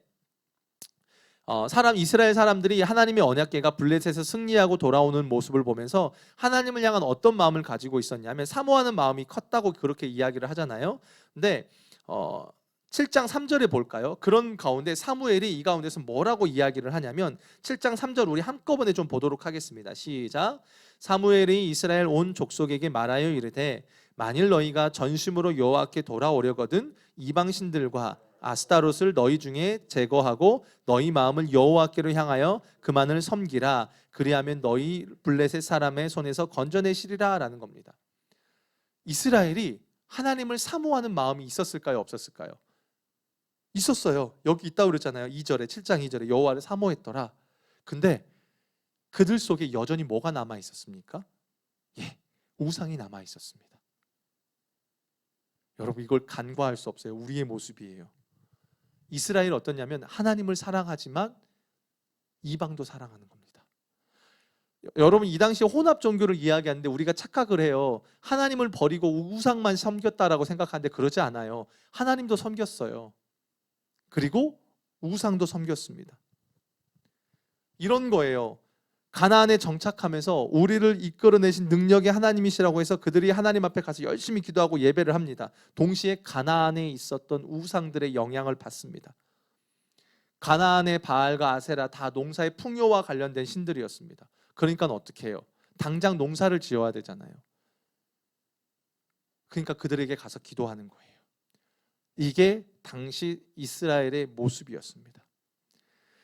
이스라엘 사람들이 하나님의 언약궤가 블레셋에서 승리하고 돌아오는 모습을 보면서 하나님을 향한 어떤 마음을 가지고 있었냐면 사모하는 마음이 컸다고 그렇게 이야기를 하잖아요. 근데 7장 3절에 볼까요? 그런 가운데 사무엘이 이 가운데서 뭐라고 이야기를 하냐면 7장 3절 우리 한꺼번에 좀 보도록 하겠습니다. 시작. 사무엘이 이스라엘 온 족속에게 말하여 이르되 만일 너희가 전심으로 여호와께 돌아오려거든 이방신들과 아스타롯을 너희 중에 제거하고 너희 마음을 여호와께로 향하여 그만을 섬기라. 그리하면 너희 블레셋 사람의 손에서 건져내시리라 라는 겁니다. 이스라엘이 하나님을 사모하는 마음이 있었을까요? 없었을까요? 있었어요. 여기 있다고 그랬잖아요. 2절에 7장 2절에 여호와를 사모했더라. 근데 그들 속에 여전히 뭐가 남아 있었습니까? 예, 우상이 남아 있었습니다. 여러분 이걸 간과할 수 없어요. 우리의 모습이에요. 이스라엘 어떠냐면 하나님을 사랑하지만 이방도 사랑하는 겁니다. 여러분 이 당시에 혼합 종교를 이야기하는데 우리가 착각을 해요. 하나님을 버리고 우상만 섬겼다라고 생각하는데 그러지 않아요. 하나님도 섬겼어요. 그리고 우상도 섬겼습니다. 이런 거예요. 가나안에 정착하면서 우리를 이끌어내신 능력의 하나님이시라고 해서 그들이 하나님 앞에 가서 열심히 기도하고 예배를 합니다. 동시에 가나안에 있었던 우상들의 영향을 받습니다. 가나안의 바알과 아세라 다 농사의 풍요와 관련된 신들이었습니다. 그러니까 어떻게 해요? 당장 농사를 지어야 되잖아요. 그러니까 그들에게 가서 기도하는 거예요. 이게 당시 이스라엘의 모습이었습니다.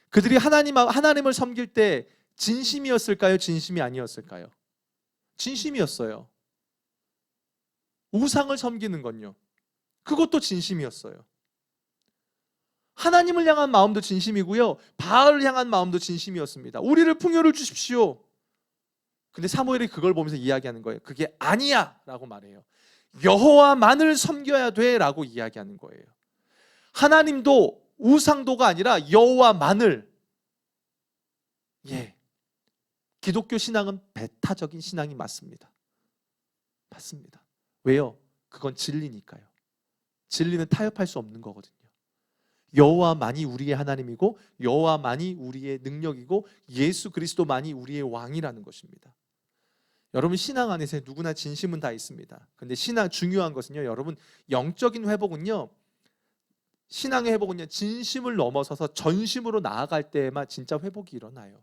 그들이 하나님을 섬길 때 진심이었을까요? 진심이 아니었을까요? 진심이었어요. 우상을 섬기는 건요. 그것도 진심이었어요. 하나님을 향한 마음도 진심이고요. 바알을 향한 마음도 진심이었습니다. 우리를 풍요를 주십시오. 근데 사무엘이 그걸 보면서 이야기하는 거예요. 그게 아니야 라고 말해요. 여호와만을 섬겨야 돼 라고 이야기하는 거예요. 하나님도 우상도가 아니라 여호와만을. 예, 기독교 신앙은 배타적인 신앙이 맞습니다. 맞습니다. 왜요? 그건 진리니까요. 진리는 타협할 수 없는 거거든요. 여호와만이 우리의 하나님이고 여호와만이 우리의 능력이고 예수 그리스도만이 우리의 왕이라는 것입니다. 여러분 신앙 안에서 누구나 진심은 다 있습니다. 근데 신앙 중요한 것은요, 여러분 영적인 회복은요, 신앙의 회복은요 진심을 넘어서서 전심으로 나아갈 때에만 진짜 회복이 일어나요.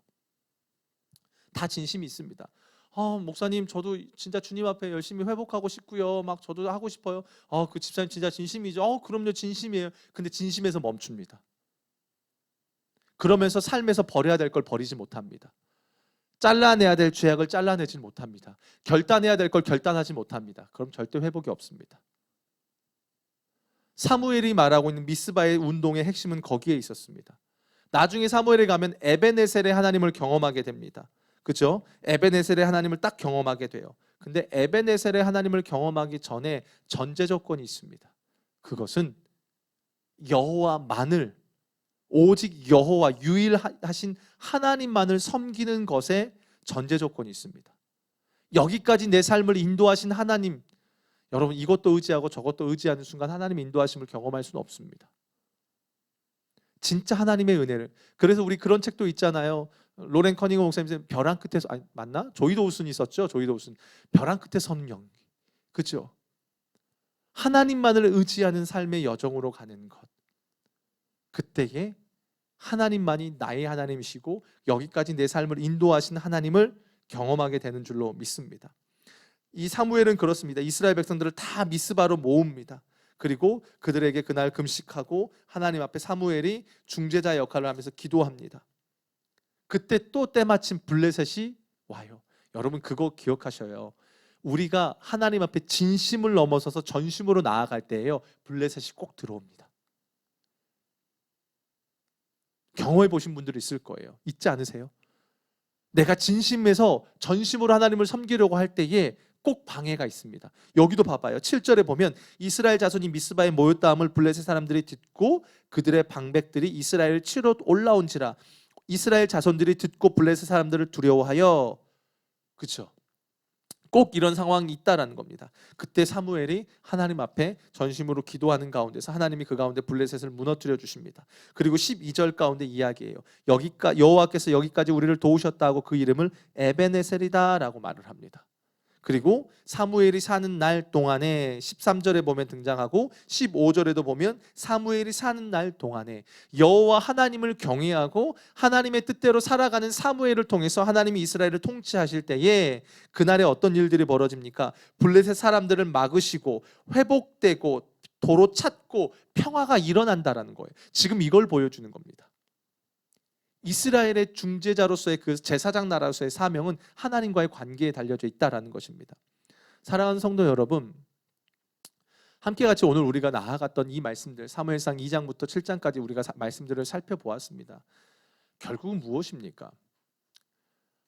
다 진심이 있습니다. 목사님 저도 진짜 주님 앞에 열심히 회복하고 싶고요. 막 저도 하고 싶어요. 그 집사님 진짜 진심이죠. 그럼요 진심이에요. 근데 진심에서 멈춥니다. 그러면서 삶에서 버려야 될 걸 버리지 못합니다. 잘라내야 될 죄악을 잘라내지 못합니다. 결단해야 될 걸 결단하지 못합니다. 그럼 절대 회복이 없습니다. 사무엘이 말하고 있는 미스바의 운동의 핵심은 거기에 있었습니다. 나중에 사무엘에 가면 에베네셀의 하나님을 경험하게 됩니다. 그렇죠? 에베네셀의 하나님을 딱 경험하게 돼요. 근데 에베네셀의 하나님을 경험하기 전에 전제 조건이 있습니다. 그것은 여호와만을, 오직 여호와 유일하신 하나님만을 섬기는 것에 전제 조건이 있습니다. 여기까지 내 삶을 인도하신 하나님, 여러분 이것도 의지하고 저것도 의지하는 순간 하나님의 인도하심을 경험할 수는 없습니다. 진짜 하나님의 은혜를. 그래서 우리 그런 책도 있잖아요. 로렌 커닝엄 목사님 벼랑 끝에서, 맞나? 조이도우슨 있었죠. 조이도우슨 벼랑 끝에 성령. 그렇죠? 하나님만을 의지하는 삶의 여정으로 가는 것. 그때에 하나님만이 나의 하나님이시고 여기까지 내 삶을 인도하신 하나님을 경험하게 되는 줄로 믿습니다. 이 사무엘은 그렇습니다. 이스라엘 백성들을 다 미스바로 모읍니다. 그리고 그들에게 그날 금식하고 하나님 앞에 사무엘이 중재자 역할을 하면서 기도합니다. 그때 또 때마침 블레셋이 와요. 여러분 그거 기억하셔요. 우리가 하나님 앞에 진심을 넘어서서 전심으로 나아갈 때에요, 블레셋이 꼭 들어옵니다. 경험해 보신 분들이 있을 거예요. 있지 않으세요? 내가 진심에서 전심으로 하나님을 섬기려고 할 때에 꼭 방해가 있습니다. 여기도 봐봐요. 7절에 보면 이스라엘 자손이 미스바에 모였다 함을 블레셋 사람들이 듣고 그들의 방백들이 이스라엘을 치러 올라온지라. 이스라엘 자손들이 듣고 블레셋 사람들을 두려워하여, 그렇죠? 꼭 이런 상황이 있다라는 겁니다. 그때 사무엘이 하나님 앞에 전심으로 기도하는 가운데서 하나님이 그 가운데 블레셋을 무너뜨려 주십니다. 그리고 12절 가운데 이야기해요. 여호와께서 여기까지 우리를 도우셨다 하고 그 이름을 에베네셀이다라고 말을 합니다. 그리고 사무엘이 사는 날 동안에 13절에 보면 등장하고 15절에도 보면 사무엘이 사는 날 동안에 여호와 하나님을 경외하고 하나님의 뜻대로 살아가는 사무엘을 통해서 하나님이 이스라엘을 통치하실 때에 그날에 어떤 일들이 벌어집니까? 블레셋 사람들을 막으시고 회복되고 도로 찾고 평화가 일어난다라는 거예요. 지금 이걸 보여주는 겁니다. 이스라엘의 중재자로서의 그 제사장 나라로서의 사명은 하나님과의 관계에 달려져 있다라는 것입니다. 사랑하는 성도 여러분, 함께 같이 오늘 우리가 나아갔던 이 말씀들, 사무엘상 2장부터 7장까지 우리가 말씀들을 살펴보았습니다. 결국은 무엇입니까?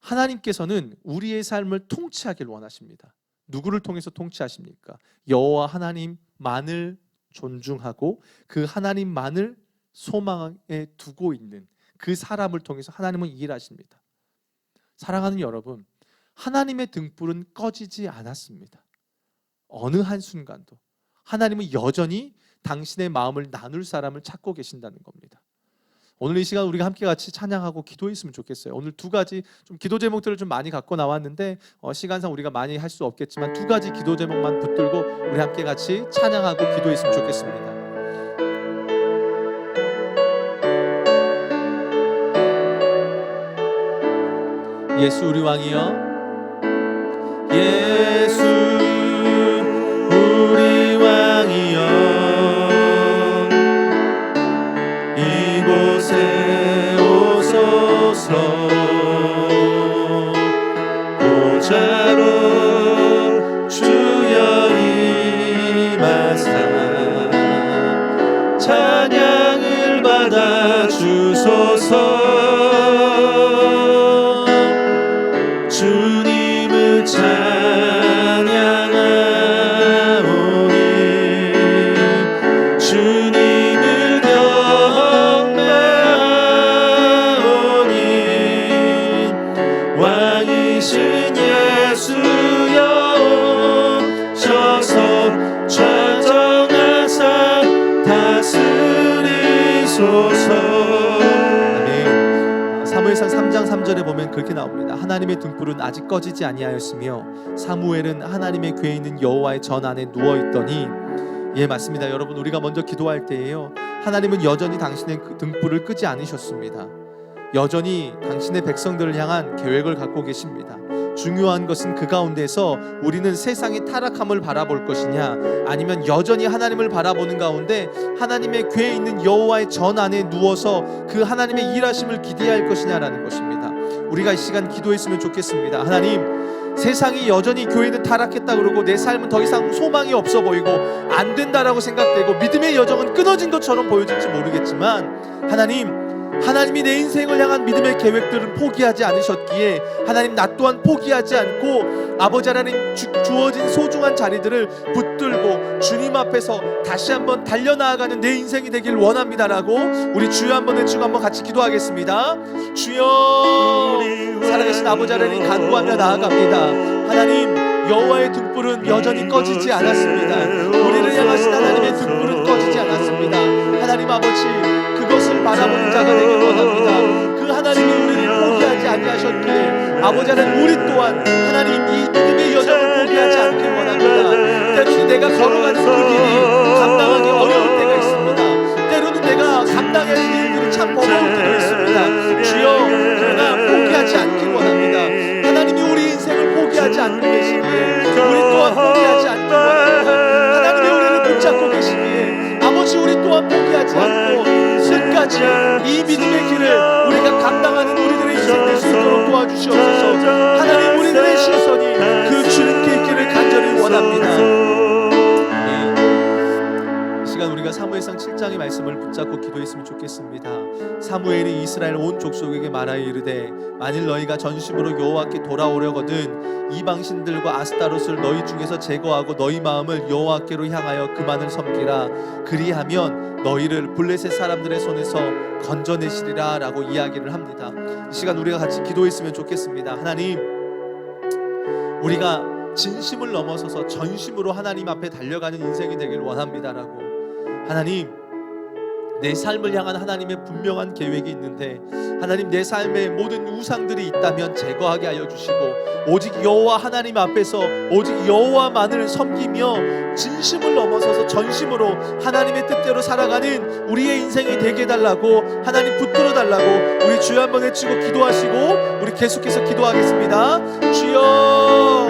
하나님께서는 우리의 삶을 통치하길 원하십니다. 누구를 통해서 통치하십니까? 여호와 하나님만을 존중하고 그 하나님만을 소망에 두고 있는 그 사람을 통해서 하나님은 일하십니다. 사랑하는 여러분, 하나님의 등불은 꺼지지 않았습니다. 어느 한순간도 하나님은 여전히 당신의 마음을 나눌 사람을 찾고 계신다는 겁니다. 오늘 이 시간 우리가 함께 같이 찬양하고 기도했으면 좋겠어요. 오늘 두 가지 좀 기도 제목들을 좀 많이 갖고 나왔는데 시간상 우리가 많이 할 수 없겠지만 두 가지 기도 제목만 붙들고 우리 함께 같이 찬양하고 기도했으면 좋겠습니다. 예수 우리 왕이여, 예수 우리 왕이여, 이곳에 오소서. 보좌로 주여 임하사 찬양을 받아 주소서. 주님을 찬양하오니 주님을 경배하오니 왕이신 예수여 오셔서 좌정하사 다스리소서. 사무엘상 3장 3절에 보면 그렇게 나옵니다. 하나님의 등불은 아직 꺼지지 아니하였으며 사무엘은 하나님의 궤에 있는 여호와의 전 안에 누워있더니. 예, 맞습니다. 여러분, 우리가 먼저 기도할 때에요, 하나님은 여전히 당신의 그 등불을 끄지 않으셨습니다. 여전히 당신의 백성들을 향한 계획을 갖고 계십니다. 중요한 것은 그 가운데서 우리는 세상의 타락함을 바라볼 것이냐, 아니면 여전히 하나님을 바라보는 가운데 하나님의 궤에 있는 여호와의 전 안에 누워서 그 하나님의 일하심을 기대할 것이냐라는 것입니다. 우리가 이 시간 기도했으면 좋겠습니다. 하나님, 세상이 여전히 교회는 타락했다 그러고 내 삶은 더 이상 소망이 없어 보이고 안 된다라고 생각되고 믿음의 여정은 끊어진 것처럼 보여질지 모르겠지만 하나님이 내 인생을 향한 믿음의 계획들을 포기하지 않으셨기에 하나님, 나 또한 포기하지 않고 아버지 하나님 주어진 소중한 자리들을 붙들고 주님 앞에서 다시 한번 달려나아가는 내 인생이 되길 원합니다라고 우리 주여 한번 외치고 한번 같이 기도하겠습니다. 주여, 살아계신 아버지 하나님 간구하며 나아갑니다. 하나님, 여호와의 등불은 여전히 꺼지지 않았습니다. 우리를 향하신 하나님의 등불은 꺼지지 않았습니다. 하나님 아버지, 그것을 바라보는 자가 되길 원합니다. 그 하나님이 우리를 포기하지 아니하셨기에 아버지 하나님, 우리 또한 하나님 이 믿음의 여정을 포기하지 않길 원합니다. 때로는 내가 걸어가는 그 길이 감당하기 어려울 때가 있습니다. 때로는 내가 감당해야 할 일들이 참 버거울 때가 않고 계시기에 우리 또한 포기하지 않기 원합니다. 하나님이 우리를 붙잡고 계시기에 아버지 우리 또한 포기하지 않고 끝까지 이 믿음의 길을 우리가 감당하는 우리들의 인생 될 수 있도록 도와주시옵소서. 하나님 우리들의 시선이 그 주님께 있기를 간절히 원합니다. 이 시간 우리가 사무엘상 7장의 말씀을 붙잡고 기도했으면 좋겠습니다. 사무엘이 이스라엘 온 족속에게 말하여 이르되 만일 너희가 전심으로 여호와께 돌아오려거든 이방신들과 아스타롯을 너희 중에서 제거하고 너희 마음을 여호와께로 향하여 그만을 섬기라. 그리하면 너희를 블레셋 사람들의 손에서 건져내시리라 라고 이야기를 합니다. 이 시간 우리가 같이 기도했으면 좋겠습니다. 하나님, 우리가 진심을 넘어서서 전심으로 하나님 앞에 달려가는 인생이 되길 원합니다라고. 하나님, 내 삶을 향한 하나님의 분명한 계획이 있는데 하나님 내 삶에 모든 우상들이 있다면 제거하게 하여 주시고 오직 여호와 하나님 앞에서 오직 여호와만을 섬기며 진심을 넘어서서 전심으로 하나님의 뜻대로 살아가는 우리의 인생이 되게 해달라고 하나님 붙들어 달라고 우리 주여 한번 외치고 기도하시고 우리 계속해서 기도하겠습니다. 주여